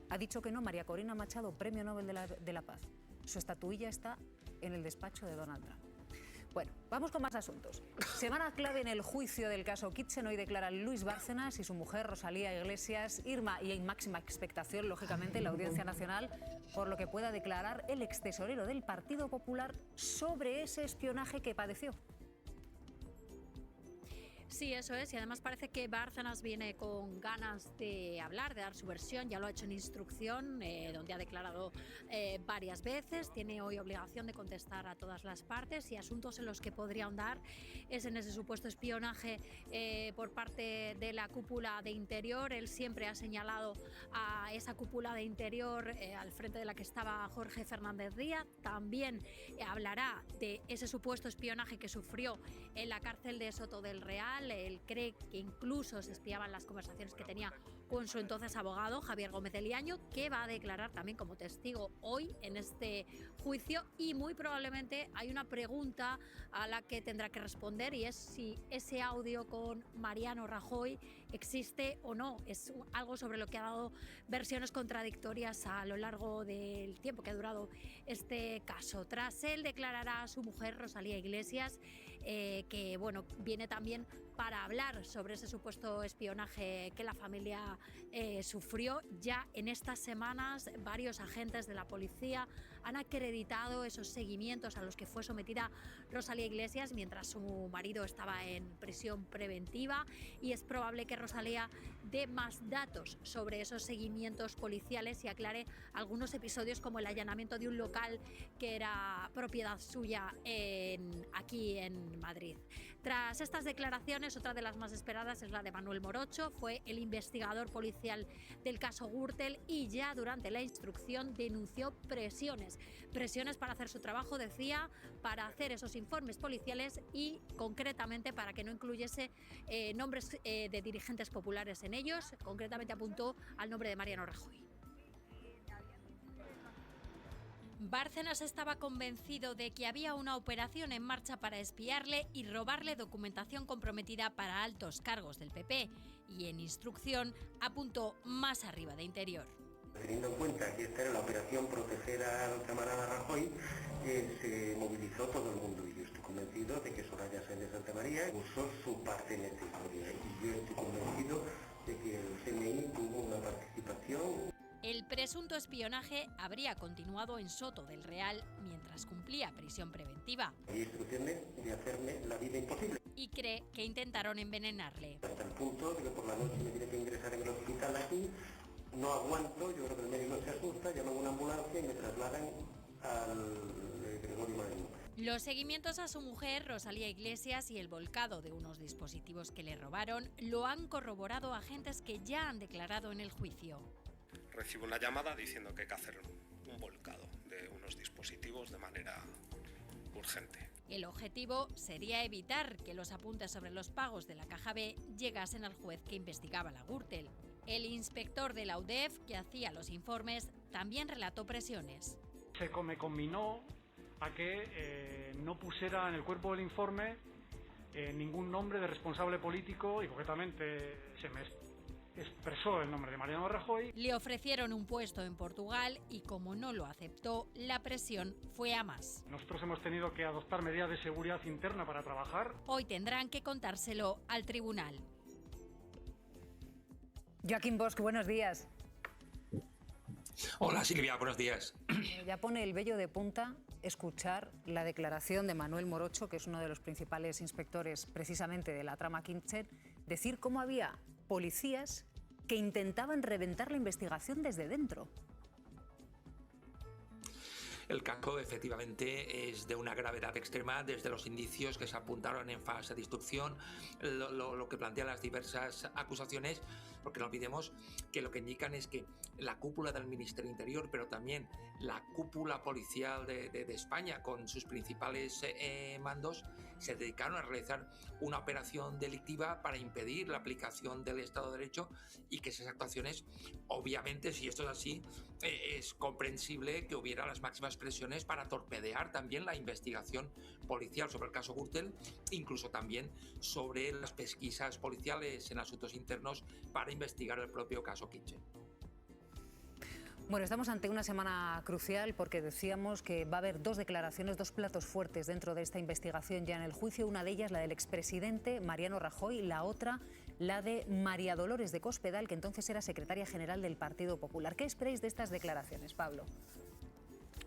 Ha dicho que no María Corina Machado, Premio Nobel de la Paz. Su estatuilla está en el despacho de Donald Trump. Bueno, vamos con más asuntos. Semana clave en el juicio del caso Kitchen. Hoy declaran Luis Bárcenas y su mujer Rosalía Iglesias. Irma, y hay máxima expectación, lógicamente, en la Audiencia Nacional por lo que pueda declarar el extesorero del Partido Popular sobre ese espionaje que padeció. Sí, eso es, y además parece que Bárcenas viene con ganas de hablar, de dar su versión, ya lo ha hecho en instrucción, donde ha declarado varias veces, tiene hoy obligación de contestar a todas las partes y asuntos en los que podría ahondar es en ese supuesto espionaje por parte de la cúpula de Interior. Él siempre ha señalado a esa cúpula de Interior al frente de la que estaba Jorge Fernández Díaz, también hablará de ese supuesto espionaje que sufrió en la cárcel de Soto del Real. Él cree que incluso se espiaban las conversaciones que tenía con su entonces abogado Javier Gómez de Liaño, que va a declarar también como testigo hoy en este juicio, y muy probablemente hay una pregunta a la que tendrá que responder, y es si ese audio con Mariano Rajoy existe o no. Es algo sobre lo que ha dado versiones contradictorias a lo largo del tiempo que ha durado este caso. Tras él declarará a su mujer Rosalía Iglesias, que bueno, viene también para hablar sobre ese supuesto espionaje que la familia sufrió. Ya en estas semanas varios agentes de la policía han acreditado esos seguimientos a los que fue sometida Rosalía Iglesias mientras su marido estaba en prisión preventiva, y es probable que Rosalía dé más datos sobre esos seguimientos policiales y aclare algunos episodios como el allanamiento de un local que era propiedad suya aquí en Madrid. Tras estas declaraciones, otra de las más esperadas es la de Manuel Morocho. Fue el investigador policial del caso Gürtel y ya durante la instrucción denunció presiones para hacer su trabajo, decía, para hacer esos informes policiales y concretamente para que no incluyese nombres de dirigentes populares en ellos. Concretamente apuntó al nombre de Mariano Rajoy. Bárcenas estaba convencido de que había una operación en marcha para espiarle y robarle documentación comprometida para altos cargos del PP, y en instrucción apuntó más arriba de Interior. Teniendo en cuenta que esta era la operación proteger al camarada Rajoy, se movilizó todo el mundo, y yo estoy convencido de que Soraya Sáenz de Santa María usó su parte en esta historia, y yo estoy convencido de que el CNI tuvo una participación. El presunto espionaje habría continuado en Soto del Real mientras cumplía prisión preventiva. Hay instrucciones de hacerme la vida imposible. Y cree que intentaron envenenarle. Hasta el punto de que por la noche me tiene que ingresar en el hospital aquí, no aguanto, yo creo que el médico se asusta, llaman a una ambulancia y me trasladan al Gregorio Moreno. Los seguimientos a su mujer, Rosalía Iglesias, y el volcado de unos dispositivos que le robaron lo han corroborado agentes que ya han declarado en el juicio. Recibo una llamada diciendo que hay que hacer un volcado de unos dispositivos de manera urgente. El objetivo sería evitar que los apuntes sobre los pagos de la Caja B llegasen al juez que investigaba la Gürtel. El inspector de la UDEF, que hacía los informes, también relató presiones. Se me combinó a que no pusiera en el cuerpo del informe ningún nombre de responsable político, y concretamente se me expresó el nombre de Mariano Rajoy. Le ofrecieron un puesto en Portugal y como no lo aceptó, la presión fue a más. Nosotros hemos tenido que adoptar medidas de seguridad interna para trabajar. Hoy tendrán que contárselo al tribunal. Joaquín Bosch, buenos días. Hola Silvia, buenos días. Ya pone el vello de punta escuchar la declaración de Manuel Morocho, que es uno de los principales inspectores precisamente de la trama Kirchner, decir cómo había policías que intentaban reventar la investigación desde dentro. El caso efectivamente es de una gravedad extrema desde los indicios que se apuntaron en fase de instrucción, lo que plantean las diversas acusaciones, porque no olvidemos que lo que indican es que la cúpula del Ministerio del Interior, pero también la cúpula policial de España con sus principales mandos, se dedicaron a realizar una operación delictiva para impedir la aplicación del Estado de Derecho, y que esas actuaciones, obviamente, si esto es así, es comprensible que hubiera las máximas presiones para torpedear también la investigación policial sobre el caso Gürtel, incluso también sobre las pesquisas policiales en asuntos internos para investigar el propio caso Kirchner. Bueno, estamos ante una semana crucial porque decíamos que va a haber dos declaraciones, dos platos fuertes dentro de esta investigación ya en el juicio. Una de ellas, la del expresidente Mariano Rajoy, la otra, la de María Dolores de Cospedal, que entonces era secretaria general del Partido Popular. ¿Qué esperáis de estas declaraciones, Pablo?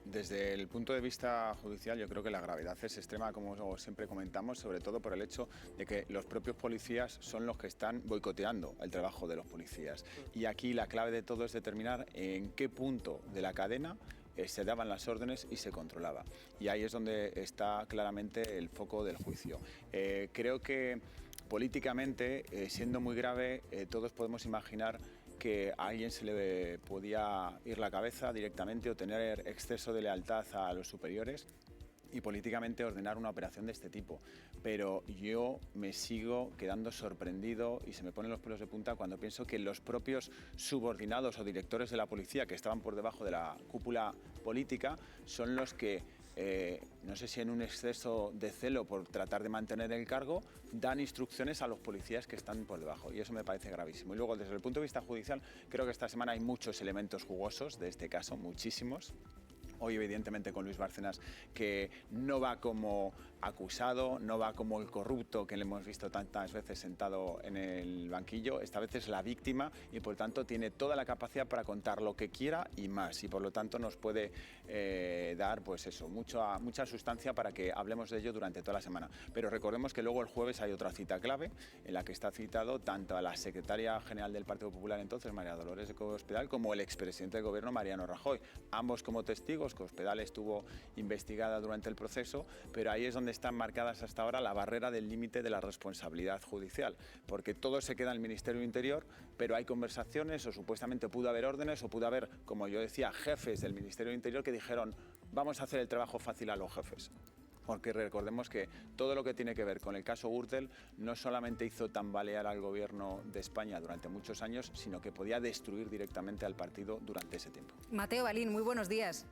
Desde el punto de vista judicial, yo creo que la gravedad es extrema, como siempre comentamos, sobre todo por el hecho de que los propios policías son los que están boicoteando el trabajo de los policías. Y aquí la clave de todo es determinar en qué punto de la cadena se daban las órdenes y se controlaba. Y ahí es donde está claramente el foco del juicio. Creo que políticamente, siendo muy grave, todos podemos imaginar que a alguien se le podía ir la cabeza directamente o tener exceso de lealtad a los superiores. y políticamente ordenar una operación de este tipo. Pero yo me sigo quedando sorprendido y se me ponen los pelos de punta cuando pienso que los propios subordinados o directores de la policía que estaban por debajo de la cúpula política son los que, no sé si en un exceso de celo por tratar de mantener el cargo, dan instrucciones a los policías que están por debajo, y eso me parece gravísimo. Y luego, desde el punto de vista judicial, creo que esta semana hay muchos elementos jugosos de este caso, muchísimos. Hoy, evidentemente, con Luis Bárcenas, que no va como acusado, no va como el corrupto que le hemos visto tantas veces sentado en el banquillo. Esta vez es la víctima y, por tanto, tiene toda la capacidad para contar lo que quiera y más. Y, por lo tanto, nos puede dar, pues eso, mucha sustancia para que hablemos de ello durante toda la semana. Pero recordemos que luego el jueves hay otra cita clave en la que está citado tanto a la secretaria general del Partido Popular entonces, María Dolores de Cospedal, como el expresidente del Gobierno, Mariano Rajoy. Ambos como testigos. Cospedal estuvo investigada durante el proceso, pero ahí es donde están marcadas hasta ahora la barrera del límite de la responsabilidad judicial, porque todo se queda en el Ministerio del Interior, pero hay conversaciones o supuestamente pudo haber órdenes o pudo haber, como yo decía, jefes del Ministerio del Interior que dijeron vamos a hacer el trabajo fácil a los jefes. Porque recordemos que todo lo que tiene que ver con el caso Gürtel no solamente hizo tambalear al gobierno de España durante muchos años, sino que podía destruir directamente al partido durante ese tiempo. Mateo Balín, muy buenos días.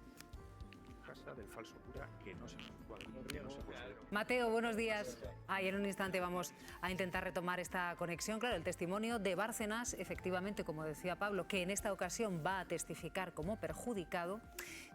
Del falso cura que no se Mateo, buenos días. Y en un instante vamos a intentar retomar esta conexión. Claro, el testimonio de Bárcenas, efectivamente, como decía Pablo, que en esta ocasión va a testificar como perjudicado.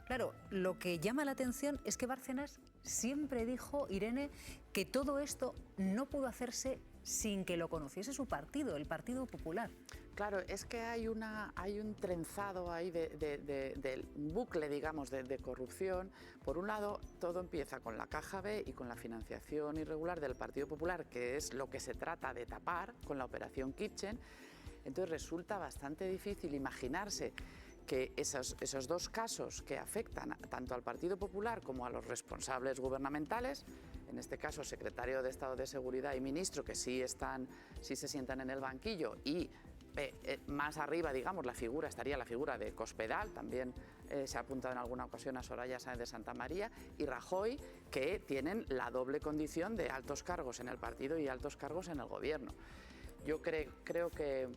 Claro, lo que llama la atención es que Bárcenas siempre dijo, Irene, que todo esto no pudo hacerse sin que lo conociese su partido, el Partido Popular. Claro, es que hay un trenzado ahí del bucle, digamos, de corrupción. Por un lado, todo empieza con la Caja B y con la financiación irregular del Partido Popular, que es lo que se trata de tapar con la operación Kitchen. Entonces resulta bastante difícil imaginarse que esos dos casos que afectan tanto al Partido Popular como a los responsables gubernamentales, en este caso secretario de Estado de Seguridad y ministro, que sí se sientan en el banquillo, y más arriba, digamos, estaría la figura de Cospedal, también se ha apuntado en alguna ocasión a Soraya Sáenz de Santamaría, y Rajoy, que tienen la doble condición de altos cargos en el partido y altos cargos en el gobierno. Yo creo que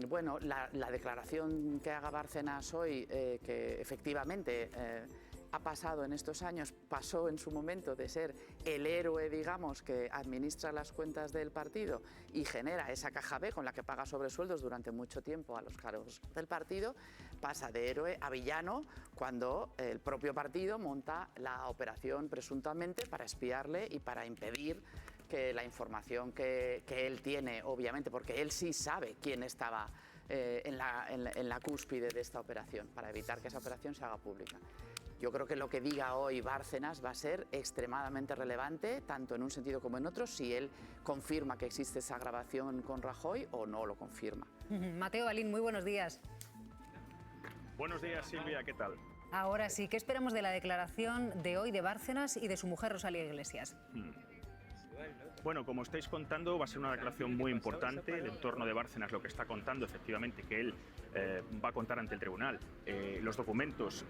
bueno, la declaración que haga Bárcenas hoy, que efectivamente ha pasado en estos años, pasó en su momento de ser el héroe, digamos, que administra las cuentas del partido y genera esa caja B con la que paga sobresueldos durante mucho tiempo a los cargos del partido, pasa de héroe a villano cuando el propio partido monta la operación presuntamente para espiarle y para impedir que la información que él tiene, obviamente, porque él sí sabe quién estaba en la cúspide de esta operación, para evitar que esa operación se haga pública. Yo creo que lo que diga hoy Bárcenas va a ser extremadamente relevante, tanto en un sentido como en otro, si él confirma que existe esa grabación con Rajoy o no lo confirma. Mateo Balín, muy buenos días. Buenos días, Silvia, ¿qué tal? Ahora sí, ¿qué esperamos de la declaración de hoy de Bárcenas y de su mujer Rosalía Iglesias? Bueno, como estáis contando, va a ser una declaración muy importante. El entorno de Bárcenas lo que está contando, efectivamente, que él va a contar ante el tribunal los documentos,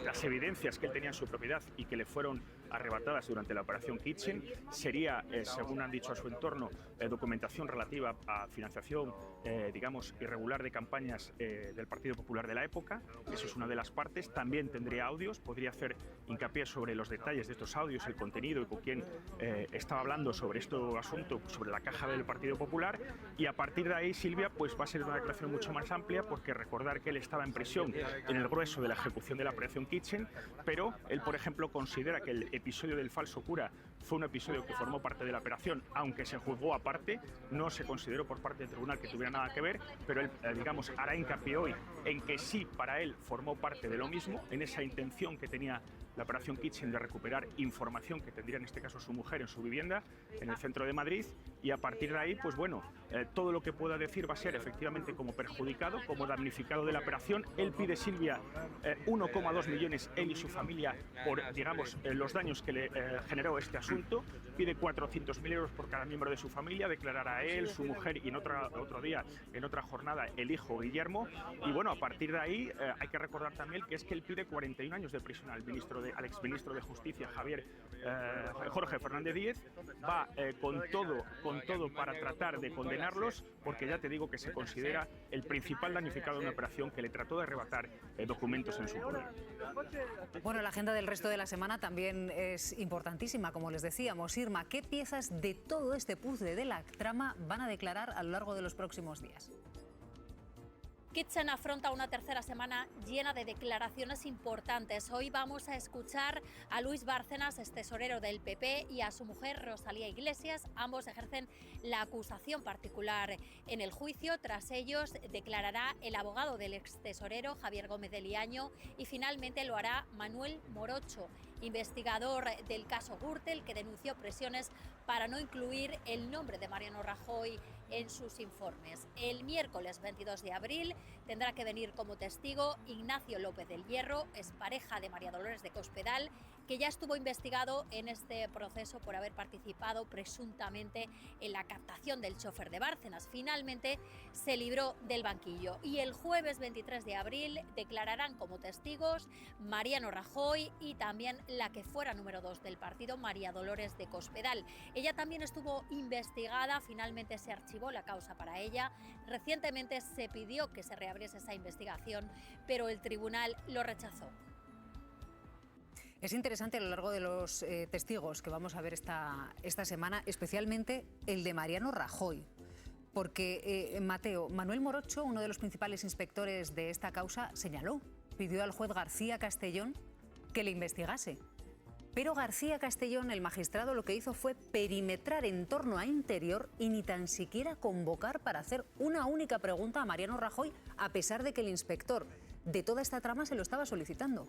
las evidencias que él tenía en su propiedad y que le fueron arrebatadas durante la operación Kitchen. Sería, según han dicho a su entorno, documentación relativa a financiación, digamos, irregular de campañas del Partido Popular de la época. Eso es una de las partes. También tendría audios, podría hacer hincapié sobre los detalles de estos audios, el contenido y con quién estaba hablando sobre este asunto, sobre la caja del Partido Popular. Y a partir de ahí, Silvia, pues va a ser una declaración mucho más amplia, porque recordar que él estaba en prisión en el grueso de la ejecución de la operación Kitchen, pero él, por ejemplo, considera que el episodio del falso cura fue un episodio que formó parte de la operación, aunque se juzgó aparte, no se consideró por parte del tribunal que tuviera nada que ver, pero él, digamos, hará hincapié hoy en que sí, para él formó parte de lo mismo, en esa intención que tenía la operación Kitchen de recuperar información que tendría en este caso su mujer en su vivienda en el centro de Madrid, y a partir de ahí, pues bueno, todo lo que pueda decir va a ser efectivamente como perjudicado, como damnificado de la operación. Él pide, Silvia, 1,2 millones, él y su familia, por, digamos, los daños que le generó este asunto. Pide 400.000 euros por cada miembro de su familia, declarará a él, su mujer y en otro día, en otra jornada, el hijo Guillermo. Y bueno, a partir de ahí hay que recordar también que es que él pide 41 años de prisión al ministro al exministro de Justicia, Jorge Fernández Díez, va con todo para tratar de condenarlos, porque ya te digo que se considera el principal damnificado de una operación que le trató de arrebatar documentos en su poder. Bueno, la agenda del resto de la semana también es importantísima, como les decíamos. Irma, ¿qué piezas de todo este puzzle de la trama van a declarar a lo largo de los próximos días? Kitchen afronta una tercera semana llena de declaraciones importantes. Hoy vamos a escuchar a Luis Bárcenas, ex tesorero del PP, y a su mujer Rosalía Iglesias. Ambos ejercen la acusación particular en el juicio. Tras ellos declarará el abogado del ex tesorero, Javier Gómez de Liaño, y finalmente lo hará Manuel Morocho, investigador del caso Gürtel, que denunció presiones para no incluir el nombre de Mariano Rajoy en sus informes. El miércoles 22 de abril tendrá que venir como testigo Ignacio López del Hierro, expareja de María Dolores de Cospedal, que ya estuvo investigado en este proceso por haber participado presuntamente en la captación del chofer de Bárcenas. Finalmente se libró del banquillo. Y el jueves 23 de abril declararán como testigos Mariano Rajoy y también la que fuera número 2 del partido, María Dolores de Cospedal. Ella también estuvo investigada, finalmente se archivó la causa para ella. Recientemente se pidió que se reabriese esa investigación, pero el tribunal lo rechazó. Es interesante a lo largo de los testigos que vamos a ver esta semana, especialmente el de Mariano Rajoy. Porque, Mateo, Manuel Morocho, uno de los principales inspectores de esta causa, pidió al juez García Castellón que le investigase. Pero García Castellón, el magistrado, lo que hizo fue perimetrar en torno a Interior y ni tan siquiera convocar para hacer una única pregunta a Mariano Rajoy, a pesar de que el inspector de toda esta trama se lo estaba solicitando.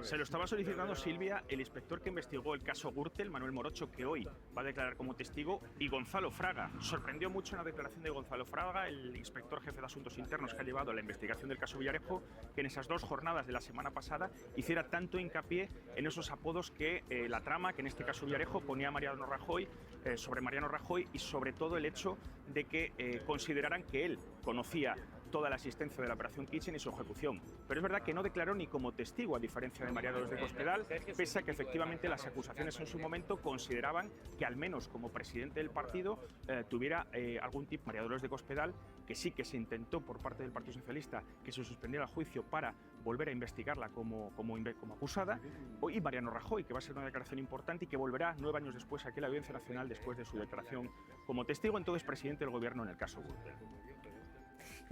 Se lo estaba solicitando, Silvia, el inspector que investigó el caso Gürtel, Manuel Morocho, que hoy va a declarar como testigo, y Gonzalo Fraga. Sorprendió mucho la declaración de Gonzalo Fraga, el inspector jefe de Asuntos Internos que ha llevado la investigación del caso Villarejo, que en esas 2 jornadas de la semana pasada hiciera tanto hincapié en esos apodos que la trama, que en este caso Villarejo, ponía a Mariano Rajoy, sobre Mariano Rajoy, y sobre todo el hecho de que consideraran que él conocía toda la asistencia de la operación Kitchen y su ejecución. Pero es verdad que no declaró ni como testigo, a diferencia de María Dolores de Cospedal, pese a que efectivamente las acusaciones en su momento consideraban que al menos como presidente del partido tuviera algún tipo. María Dolores de Cospedal, que sí que se intentó por parte del Partido Socialista que se suspendiera el juicio para volver a investigarla como acusada, y Mariano Rajoy, que va a ser una declaración importante y que volverá 9 años después aquí a la Audiencia Nacional después de su declaración como testigo, entonces presidente del Gobierno en el caso Gürtel.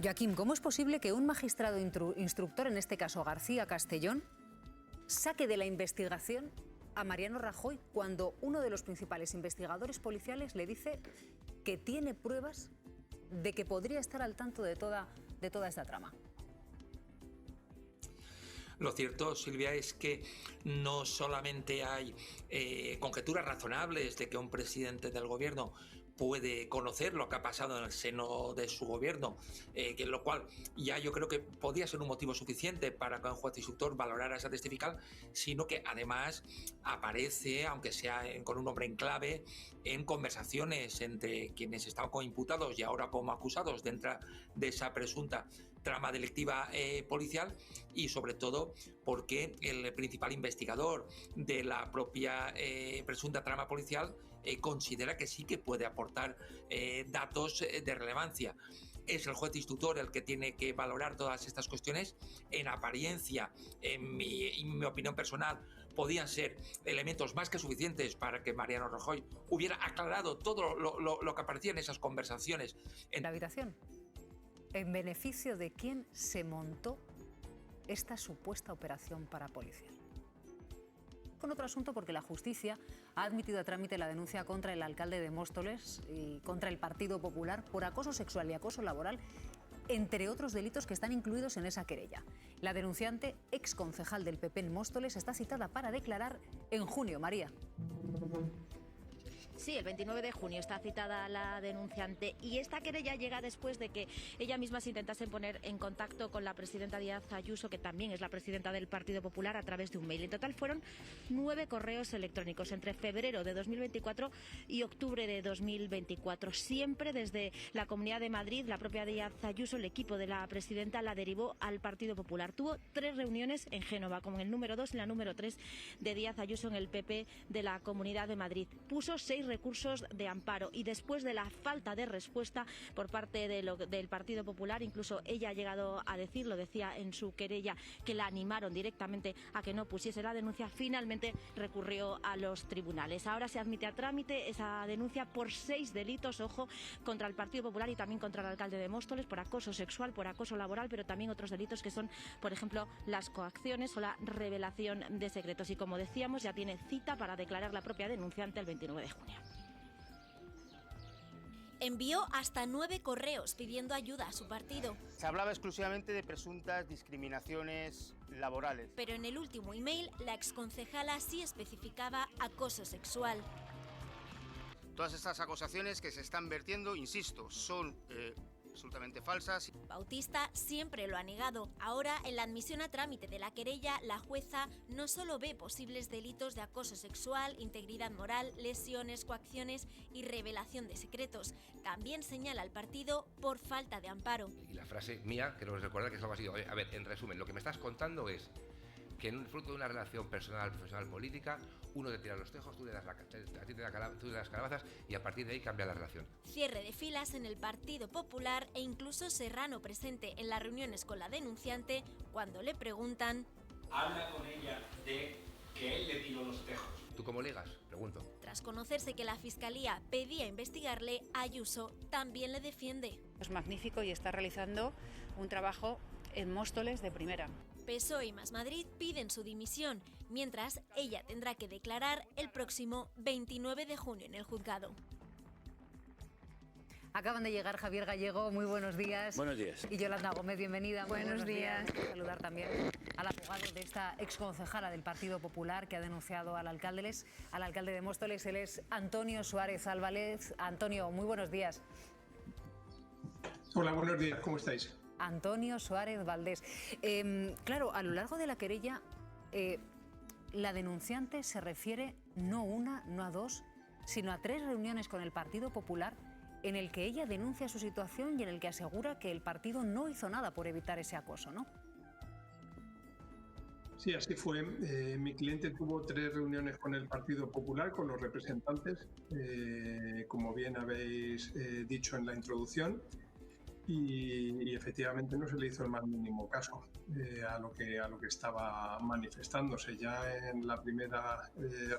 Joaquín, ¿cómo es posible que un magistrado instructor, en este caso García Castellón, saque de la investigación a Mariano Rajoy cuando uno de los principales investigadores policiales le dice que tiene pruebas de que podría estar al tanto de toda esta trama? Lo cierto, Silvia, es que no solamente hay conjeturas razonables de que un presidente del gobierno puede conocer lo que ha pasado en el seno de su gobierno, que lo cual ya yo creo que podría ser un motivo suficiente para que un juez instructor valorara esa testifical, sino que además aparece, aunque sea con un nombre en clave, en conversaciones entre quienes estaban como imputados y ahora como acusados dentro de esa presunta trama delictiva policial, y sobre todo porque el principal investigador de la propia presunta trama policial considera que sí que puede aportar datos de relevancia. Es el juez instructor el que tiene que valorar todas estas cuestiones. En apariencia, en mi opinión personal, podían ser elementos más que suficientes para que Mariano Rajoy hubiera aclarado todo lo que aparecía en esas conversaciones. En la habitación, ¿en beneficio de quién se montó esta supuesta operación parapolicial? Con otro asunto, porque la justicia ha admitido a trámite la denuncia contra el alcalde de Móstoles y contra el Partido Popular por acoso sexual y acoso laboral, entre otros delitos que están incluidos en esa querella. La denunciante, ex concejal del PP en Móstoles, está citada para declarar en junio. María. Sí, el 29 de junio está citada la denunciante y esta querella llega después de que ella misma se intentase poner en contacto con la presidenta Díaz Ayuso, que también es la presidenta del Partido Popular, a través de un mail. En total fueron 9 correos electrónicos entre febrero de 2024 y octubre de 2024. Siempre desde la Comunidad de Madrid, la propia Díaz Ayuso, el equipo de la presidenta, la derivó al Partido Popular. Tuvo 3 reuniones en Génova, con el número 2 y la número 3 de Díaz Ayuso en el PP de la Comunidad de Madrid. Puso 6 recursos de amparo y después de la falta de respuesta por parte del Partido Popular, incluso ella ha llegado a decir, lo decía en su querella, que la animaron directamente a que no pusiese la denuncia, finalmente recurrió a los tribunales. Ahora se admite a trámite esa denuncia por 6 delitos, ojo, contra el Partido Popular y también contra el alcalde de Móstoles, por acoso sexual, por acoso laboral, pero también otros delitos que son, por ejemplo, las coacciones o la revelación de secretos. Y como decíamos, ya tiene cita para declarar la propia denunciante el 29 de junio. Envió hasta 9 correos pidiendo ayuda a su partido. Se hablaba exclusivamente de presuntas discriminaciones laborales. Pero en el último email, la exconcejala sí especificaba acoso sexual. Todas estas acusaciones que se están vertiendo, insisto, son absolutamente falsas. Bautista siempre lo ha negado. Ahora, en la admisión a trámite de la querella, la jueza no solo ve posibles delitos de acoso sexual, integridad moral, lesiones, coacciones y revelación de secretos. También señala al partido por falta de amparo. Y la frase mía, que nos recuerda que es algo así. A ver, en resumen, lo que me estás contando es que en fruto de una relación personal, profesional, política, uno te tira los tejos, tú le das calabazas y a partir de ahí cambia la relación. Cierre de filas en el Partido Popular e incluso Serrano presente en las reuniones con la denunciante cuando le preguntan... Habla con ella de que él le tiró los tejos. ¿Tú cómo ligas? Pregunto. Tras conocerse que la Fiscalía pedía investigarle, Ayuso también le defiende. Es magnífico y está realizando un trabajo en Móstoles de primera. PSOE y Más Madrid piden su dimisión, mientras ella tendrá que declarar el próximo 29 de junio en el juzgado. Acaban de llegar Javier Gallego, muy buenos días. Buenos días. Y Yolanda Gómez, bienvenida. Buenos días. Quiero saludar también al abogado de esta exconcejala del Partido Popular que ha denunciado al alcalde de Móstoles. Él es Antonio Suárez Álvarez. Antonio, muy buenos días. Hola, buenos días, ¿cómo estáis? Antonio Suárez Valdés. Claro, a lo largo de la querella, la denunciante se refiere no a una, no a 2, sino a 3 reuniones con el Partido Popular en el que ella denuncia su situación y en el que asegura que el partido no hizo nada por evitar ese acoso, ¿no? Sí, así fue. Mi cliente tuvo 3 reuniones con el Partido Popular, con los representantes, como bien habéis dicho en la introducción. Y efectivamente no se le hizo el más mínimo caso a lo que estaba manifestándose. Ya en la primera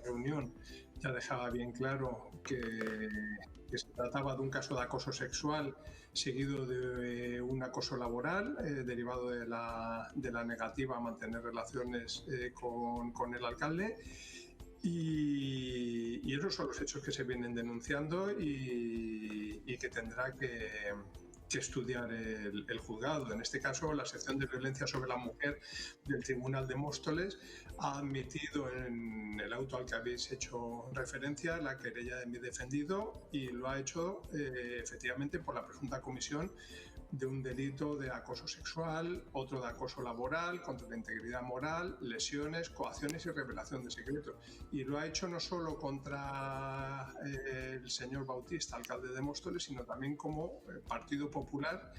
reunión ya dejaba bien claro que se trataba de un caso de acoso sexual seguido de un acoso laboral derivado de la negativa a mantener relaciones con el alcalde. Y esos son los hechos que se vienen denunciando y que tendrá que estudiar el juzgado. En este caso, la sección de violencia sobre la mujer del Tribunal de Móstoles ha admitido en el auto al que habéis hecho referencia la querella de mi defendido y lo ha hecho efectivamente por la presunta comisión de un delito de acoso sexual, otro de acoso laboral, contra la integridad moral, lesiones, coacciones y revelación de secretos. Y lo ha hecho no solo contra el señor Bautista, alcalde de Móstoles, sino también como Partido Popular,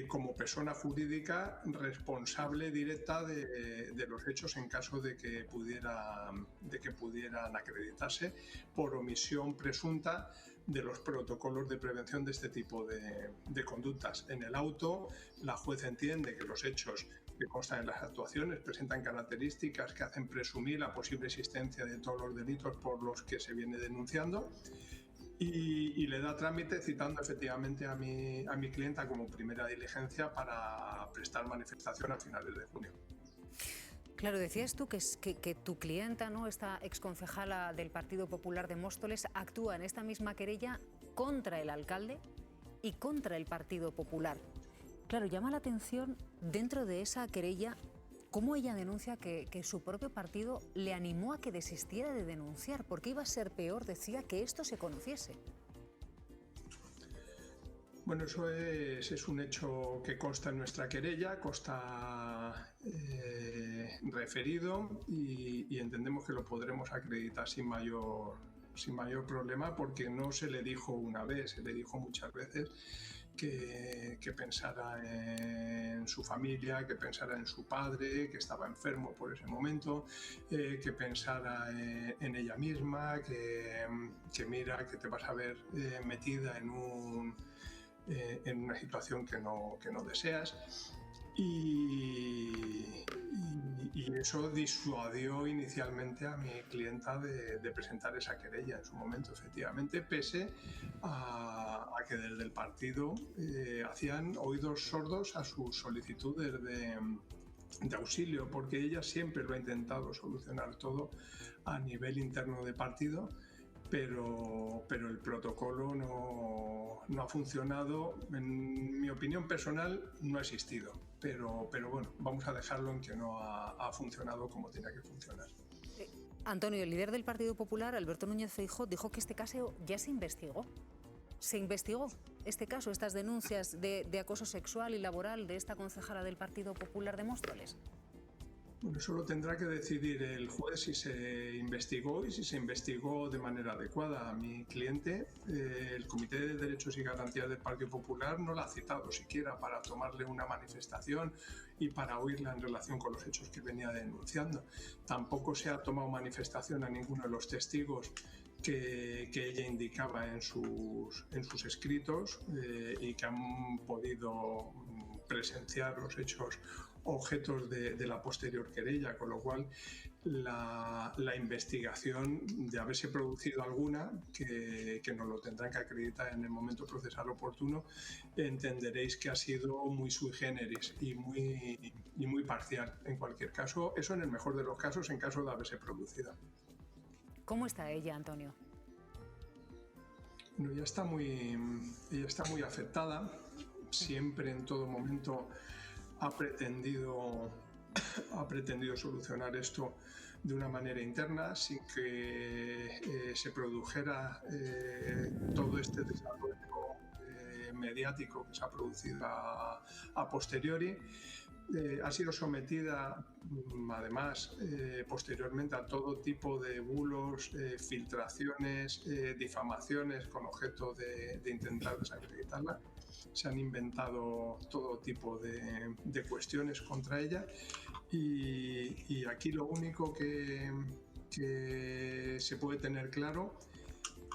como persona jurídica responsable directa de los hechos en caso de que pudieran acreditarse por omisión presunta de los protocolos de prevención de este tipo de conductas. En el auto, la jueza entiende que los hechos que constan en las actuaciones presentan características que hacen presumir la posible existencia de todos los delitos por los que se viene denunciando y le da trámite citando efectivamente a mi clienta como primera diligencia para prestar manifestación a finales de junio. Claro, decías tú que tu clienta, ¿no?, esta exconcejala del Partido Popular de Móstoles, actúa en esta misma querella contra el alcalde y contra el Partido Popular. Claro, llama la atención dentro de esa querella cómo ella denuncia que su propio partido le animó a que desistiera de denunciar, porque iba a ser peor, decía, que esto se conociese. Bueno, eso es un hecho que consta en nuestra querella, consta referido y entendemos que lo podremos acreditar sin mayor problema, porque no se le dijo una vez, se le dijo muchas veces que pensara en su familia, que pensara en su padre, que estaba enfermo por ese momento, que pensara en ella misma, que mira, que te vas a ver metida en una situación que no deseas. Y eso disuadió inicialmente a mi clienta de presentar esa querella en su momento, efectivamente, pese a que desde el partido hacían oídos sordos a sus solicitudes de auxilio, porque ella siempre lo ha intentado solucionar todo a nivel interno de partido, pero el protocolo no ha funcionado. En mi opinión personal, no ha existido. Pero bueno, vamos a dejarlo en que no ha funcionado como tenía que funcionar. Antonio, el líder del Partido Popular, Alberto Núñez Feijóo, dijo que este caso ya se investigó. ¿Se investigó este caso, estas denuncias de acoso sexual y laboral de esta concejala del Partido Popular de Móstoles? Bueno, eso lo tendrá que decidir el juez si se investigó y si se investigó de manera adecuada. A mi cliente, el Comité de Derechos y Garantías del Partido Popular no la ha citado siquiera para tomarle una manifestación y para oírla en relación con los hechos que venía denunciando. Tampoco se ha tomado manifestación a ninguno de los testigos que ella indicaba en sus escritos y que han podido presenciar los hechos objetos de la posterior querella, con lo cual la investigación, de haberse producido alguna, que nos lo tendrán que acreditar en el momento procesal oportuno, entenderéis que ha sido muy sui generis y muy parcial. En cualquier caso, eso en el mejor de los casos, en caso de haberse producido. ¿Cómo está ella, Antonio? Bueno, ella está muy afectada. Siempre, en todo momento, ha pretendido solucionar esto de una manera interna, sin que se produjera todo este desarrollo mediático que se ha producido a posteriori. Ha sido sometida, además, posteriormente a todo tipo de bulos, filtraciones, difamaciones con objeto de intentar desacreditarla. Se han inventado todo tipo de cuestiones contra ella y aquí lo único que se puede tener claro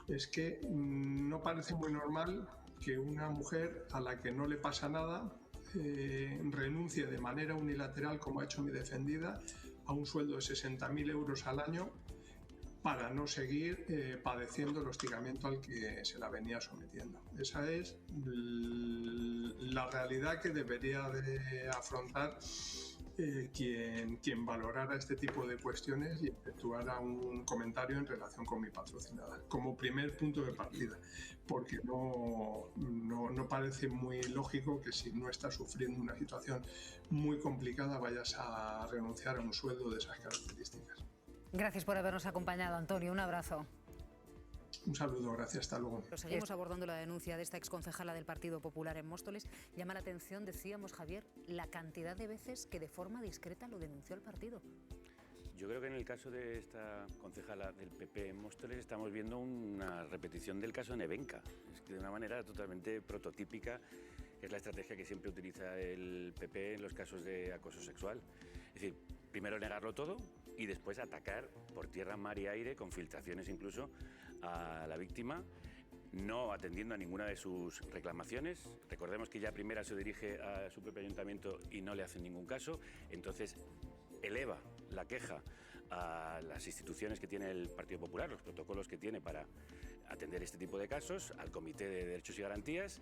es que no parece muy normal que una mujer a la que no le pasa nada renuncie de manera unilateral, como ha hecho mi defendida, a un sueldo de 60.000 euros al año para no seguir padeciendo el hostigamiento al que se la venía sometiendo. Esa es la realidad que debería de afrontar quien valorara este tipo de cuestiones y efectuara un comentario en relación con mi patrocinada, como primer punto de partida, porque no parece muy lógico que si no estás sufriendo una situación muy complicada vayas a renunciar a un sueldo de esas características. Gracias por habernos acompañado, Antonio. Un abrazo. Un saludo, gracias, hasta luego. Seguimos abordando la denuncia de esta exconcejala del Partido Popular en Móstoles. Llama la atención, decíamos, Javier, la cantidad de veces que de forma discreta lo denunció el partido. Yo creo que en el caso de esta concejala del PP en Móstoles estamos viendo una repetición del caso Nevenka. Es que de una manera totalmente prototípica, es la estrategia que siempre utiliza el PP en los casos de acoso sexual. Es decir, primero negarlo todo y después atacar por tierra, mar y aire, con filtraciones incluso, a la víctima, no atendiendo a ninguna de sus reclamaciones. Recordemos que ella primera se dirige a su propio ayuntamiento y no le hacen ningún caso, entonces eleva la queja a las instituciones que tiene el Partido Popular, los protocolos que tiene para atender este tipo de casos, al Comité de Derechos y Garantías,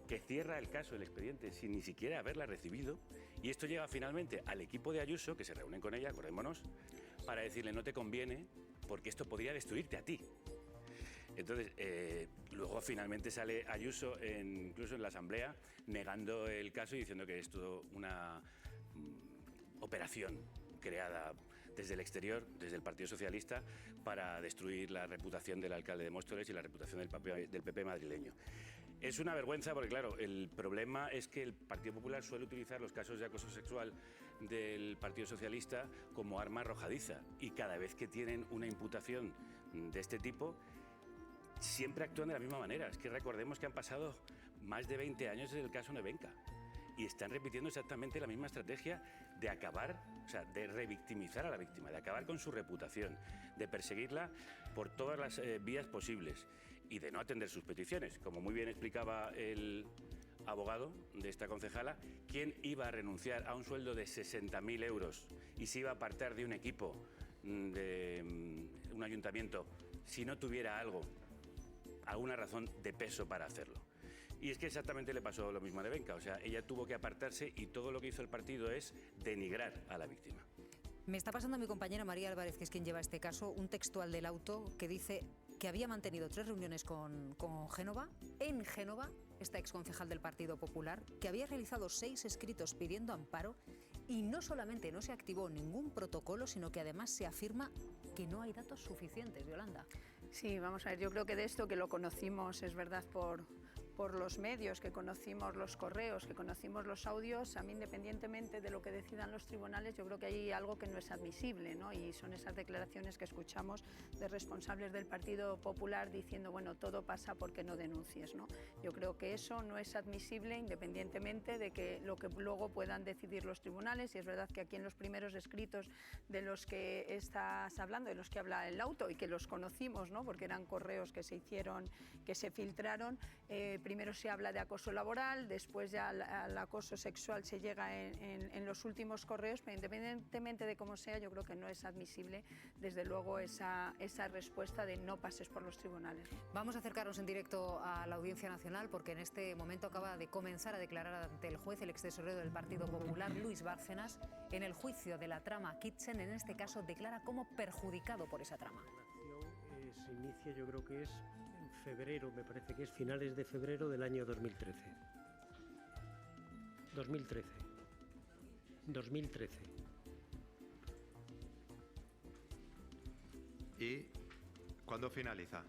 que cierra el caso, el expediente, sin ni siquiera haberla recibido, y esto llega finalmente al equipo de Ayuso, que se reúnen con ella, acordémonos, para decirle no te conviene porque esto podría destruirte a ti. Entonces, luego finalmente sale Ayuso, incluso en la Asamblea, negando el caso y diciendo que es todo operación creada desde el exterior, desde el Partido Socialista, para destruir la reputación del alcalde de Móstoles y la reputación del PP madrileño. Es una vergüenza porque, claro, el problema es que el Partido Popular suele utilizar los casos de acoso sexual del Partido Socialista como arma arrojadiza, y cada vez que tienen una imputación de este tipo, siempre actúan de la misma manera. Es que recordemos que han pasado más de 20 años desde el caso Nevenka y están repitiendo exactamente la misma estrategia de acabar, o sea, de revictimizar a la víctima, de acabar con su reputación, de perseguirla por todas las vías posibles y de no atender sus peticiones. Como muy bien explicaba el abogado de esta concejala, ¿quién iba a renunciar a un sueldo de 60.000 euros y se iba a apartar de un equipo de un ayuntamiento si no tuviera alguna razón de peso para hacerlo? Y es que exactamente le pasó lo mismo a Nevenka, o sea, ella tuvo que apartarse y todo lo que hizo el partido es denigrar a la víctima. Me está pasando a mi compañera María Álvarez, que es quien lleva este caso, un textual del auto que dice que había mantenido 3 reuniones con Génova, en Génova, esta exconcejal del Partido Popular, que había realizado 6 escritos pidiendo amparo y no solamente no se activó ningún protocolo, sino que además se afirma que no hay datos suficientes, Yolanda. Sí, vamos a ver, yo creo que de esto que lo conocimos, es verdad, por los medios, que conocimos los correos, que conocimos los audios, a mí, independientemente de lo que decidan los tribunales, yo creo que hay algo que no es admisible, ¿no? Y son esas declaraciones que escuchamos de responsables del Partido Popular diciendo, bueno, todo pasa porque no denuncies, ¿no? Yo creo que eso no es admisible, independientemente de que lo que luego puedan decidir los tribunales. Y es verdad que aquí en los primeros escritos de los que estás hablando, de los que habla el auto y que los conocimos, ¿no? Porque eran correos que se hicieron, que se filtraron, primero se habla de acoso laboral, después ya al acoso sexual se llega en los últimos correos, pero independientemente de cómo sea, yo creo que no es admisible, desde luego, esa respuesta de no pases por los tribunales. Vamos a acercarnos en directo a la Audiencia Nacional, porque en este momento acaba de comenzar a declarar ante el juez el extesorero del Partido Popular, Luis Bárcenas, en el juicio de la trama Kitchen. En este caso declara como perjudicado por esa trama. Se inicia, yo creo que es febrero, me parece que es finales de febrero del año 2013. 2013. ¿Y cuándo finaliza?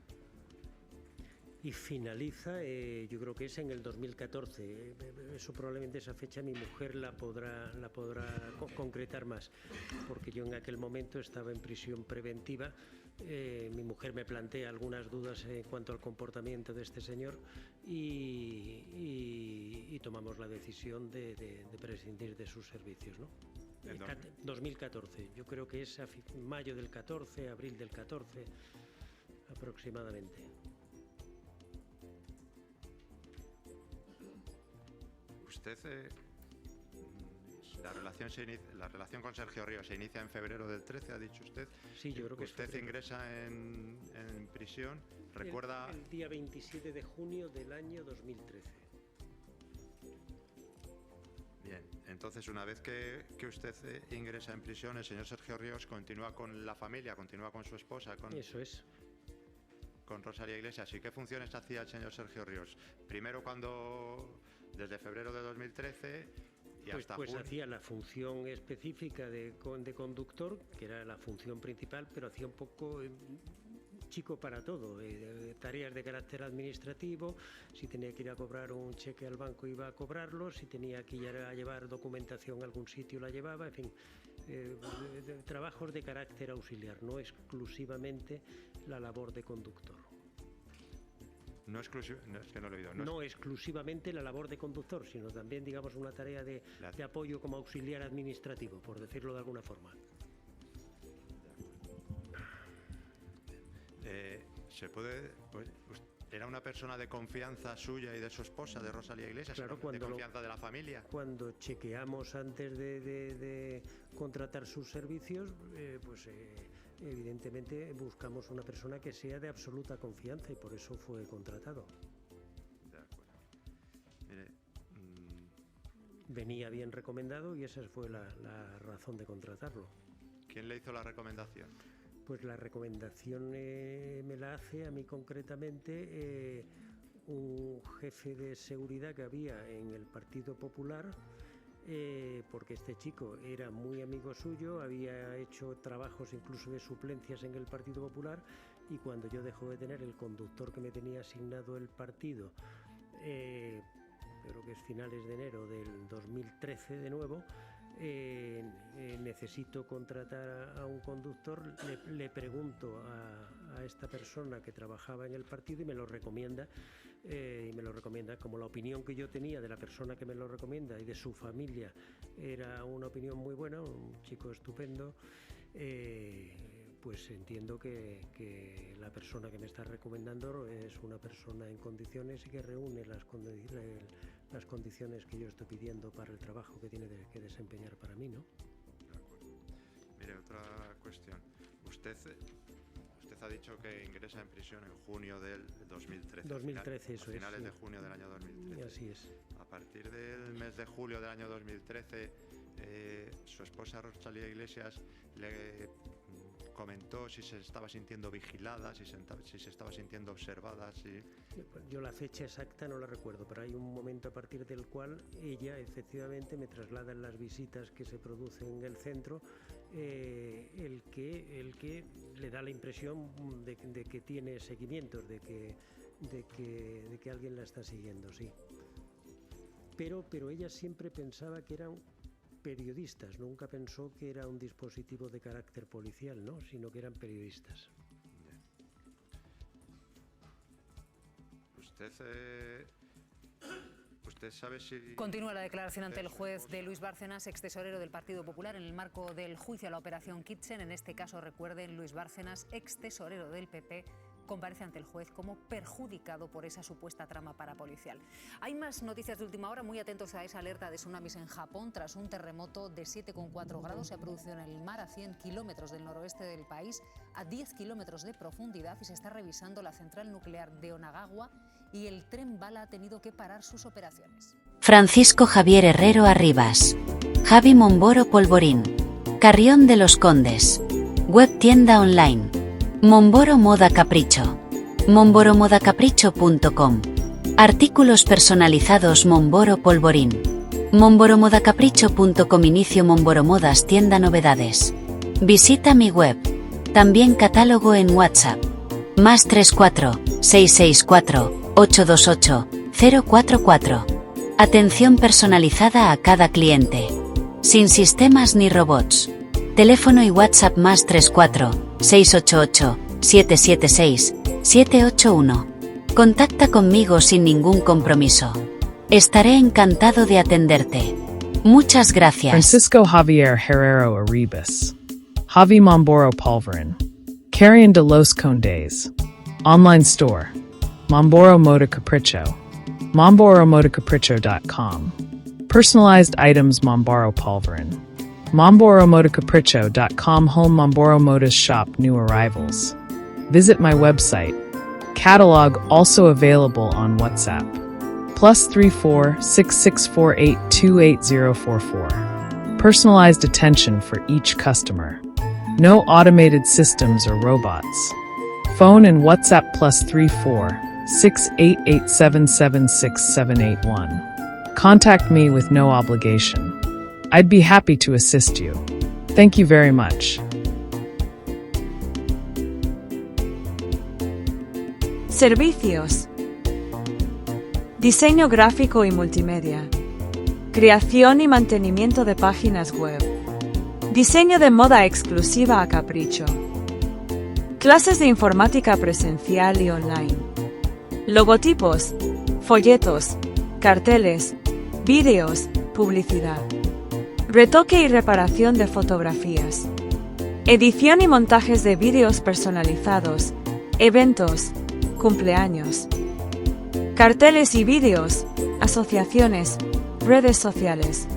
Y finaliza, yo creo que es en el 2014. Eso probablemente, esa fecha, mi mujer la podrá concretar más, porque yo en aquel momento estaba en prisión preventiva. Mi mujer me plantea algunas dudas en cuanto al comportamiento de este señor y tomamos la decisión de prescindir de sus servicios, ¿no? 2014, yo creo que es mayo del 14, abril del 14 aproximadamente. Usted, la relación con Sergio Ríos se inicia en febrero del 13, ha dicho usted. Sí, yo creo que usted ingresa en prisión. ¿Recuerda? El día 27 de junio del año 2013. Bien, entonces una vez que usted ingresa en prisión, el señor Sergio Ríos continúa con la familia, continúa con su esposa. Eso es. Con Rosalía Iglesias. ¿Y qué funciones hacía el señor Sergio Ríos? Primero desde febrero de 2013 y hasta junio. Pues hacía la función específica de conductor, que era la función principal, pero hacía un poco chico para todo, tareas de carácter administrativo. Si tenía que ir a cobrar un cheque al banco, iba a cobrarlo. Si tenía que ir a llevar documentación a algún sitio, la llevaba. En fin, trabajos de carácter auxiliar, no exclusivamente la labor de conductor. No exclusivamente la labor de conductor, sino también, digamos, una tarea de apoyo como auxiliar administrativo, por decirlo de alguna forma. ¿Era una persona de confianza suya y de su esposa, de Rosalía Iglesias? Claro, de confianza de la familia. Cuando chequeamos antes de contratar sus servicios, evidentemente buscamos una persona que sea de absoluta confianza y por eso fue contratado. De acuerdo. Mire, venía bien recomendado y esa fue la razón de contratarlo. ¿Quién le hizo la recomendación? Pues la recomendación me la hace a mí concretamente un jefe de seguridad que había en el Partido Popular, porque este chico era muy amigo suyo, había hecho trabajos incluso de suplencias en el Partido Popular, y cuando yo dejo de tener el conductor que me tenía asignado el partido, creo que es finales de enero del 2013 de nuevo, necesito contratar a un conductor, le pregunto a esta persona que trabajaba en el partido y me lo recomienda. Como la opinión que yo tenía de la persona que me lo recomienda y de su familia era una opinión muy buena, un chico estupendo, pues entiendo que la persona que me está recomendando es una persona en condiciones y que reúne las condiciones que yo estoy pidiendo para el trabajo que tiene que desempeñar para mí, ¿no? De acuerdo. Mire, otra cuestión. Usted ha dicho que ingresa en prisión en junio del 2013. 2013, eso es. A finales sí. de junio del año 2013. Así es. A partir del mes de julio del año 2013, su esposa Rosalía Iglesias le comentó si se estaba sintiendo vigilada, si se estaba sintiendo observada. Yo la fecha exacta no la recuerdo, pero hay un momento a partir del cual ella efectivamente me traslada en las visitas que se producen en el centro, el que le da la impresión de que tiene seguimientos, de que alguien la está siguiendo, sí. Pero ella siempre pensaba que eran periodistas, nunca pensó que era un dispositivo de carácter policial, ¿no? Sino que eran periodistas. ¿Usted sabe si... Continúa la declaración ante el juez de Luis Bárcenas, extesorero del Partido Popular, en el marco del juicio a la Operación Kitchen. En este caso, recuerden, Luis Bárcenas, extesorero del PP, comparece ante el juez como perjudicado por esa supuesta trama parapolicial. Hay más noticias de última hora, muy atentos a esa alerta de tsunamis en Japón. Tras un terremoto de 7,4 grados se ha producido en el mar a 100 kilómetros del noroeste del país, a 10 kilómetros de profundidad, y se está revisando la central nuclear de Onagawa y el tren bala ha tenido que parar sus operaciones. Francisco Javier Herrero Arribas, Javi Momboro Polvorín, Carrión de los Condes, web tienda online, Momboro Moda Capricho, momboromodacapricho.com, artículos personalizados Momboro Polvorín, momboromodacapricho.com. Inicio Momboro Modas tienda novedades. Visita mi web, también catálogo en WhatsApp, +34 664 828 044. Atención personalizada a cada cliente. Sin sistemas ni robots. Teléfono y WhatsApp +34 688 776 781. Contacta conmigo sin ningún compromiso. Estaré encantado de atenderte. Muchas gracias. Francisco Javier Herrero Arribas, Javi Momboro Polvorín, Carrión de los Condes. Online store, Momboro Moda Capricho, momboromodacapricho.com. Personalized items Momboro Polvorín, momboromodacapricho.com. Home Momboro Modas shop new arrivals. Visit my website. Catalog also available on WhatsApp. +34 6648 28044. Personalized attention for each customer. No automated systems or robots. Phone and WhatsApp +34 688776781. Contact me with no obligation. I'd be happy to assist you. Thank you very much. Servicios. Diseño gráfico y multimedia. Creación y mantenimiento de páginas web. Diseño de moda exclusiva a capricho. Clases de informática presencial y online. Logotipos, folletos, carteles, vídeos, publicidad. Retoque y reparación de fotografías. Edición y montajes de vídeos personalizados, eventos, cumpleaños. Carteles y vídeos, asociaciones, redes sociales.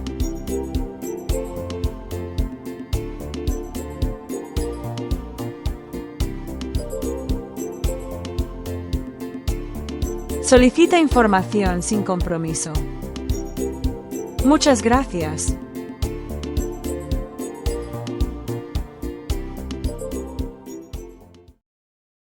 Solicita información sin compromiso. Muchas gracias.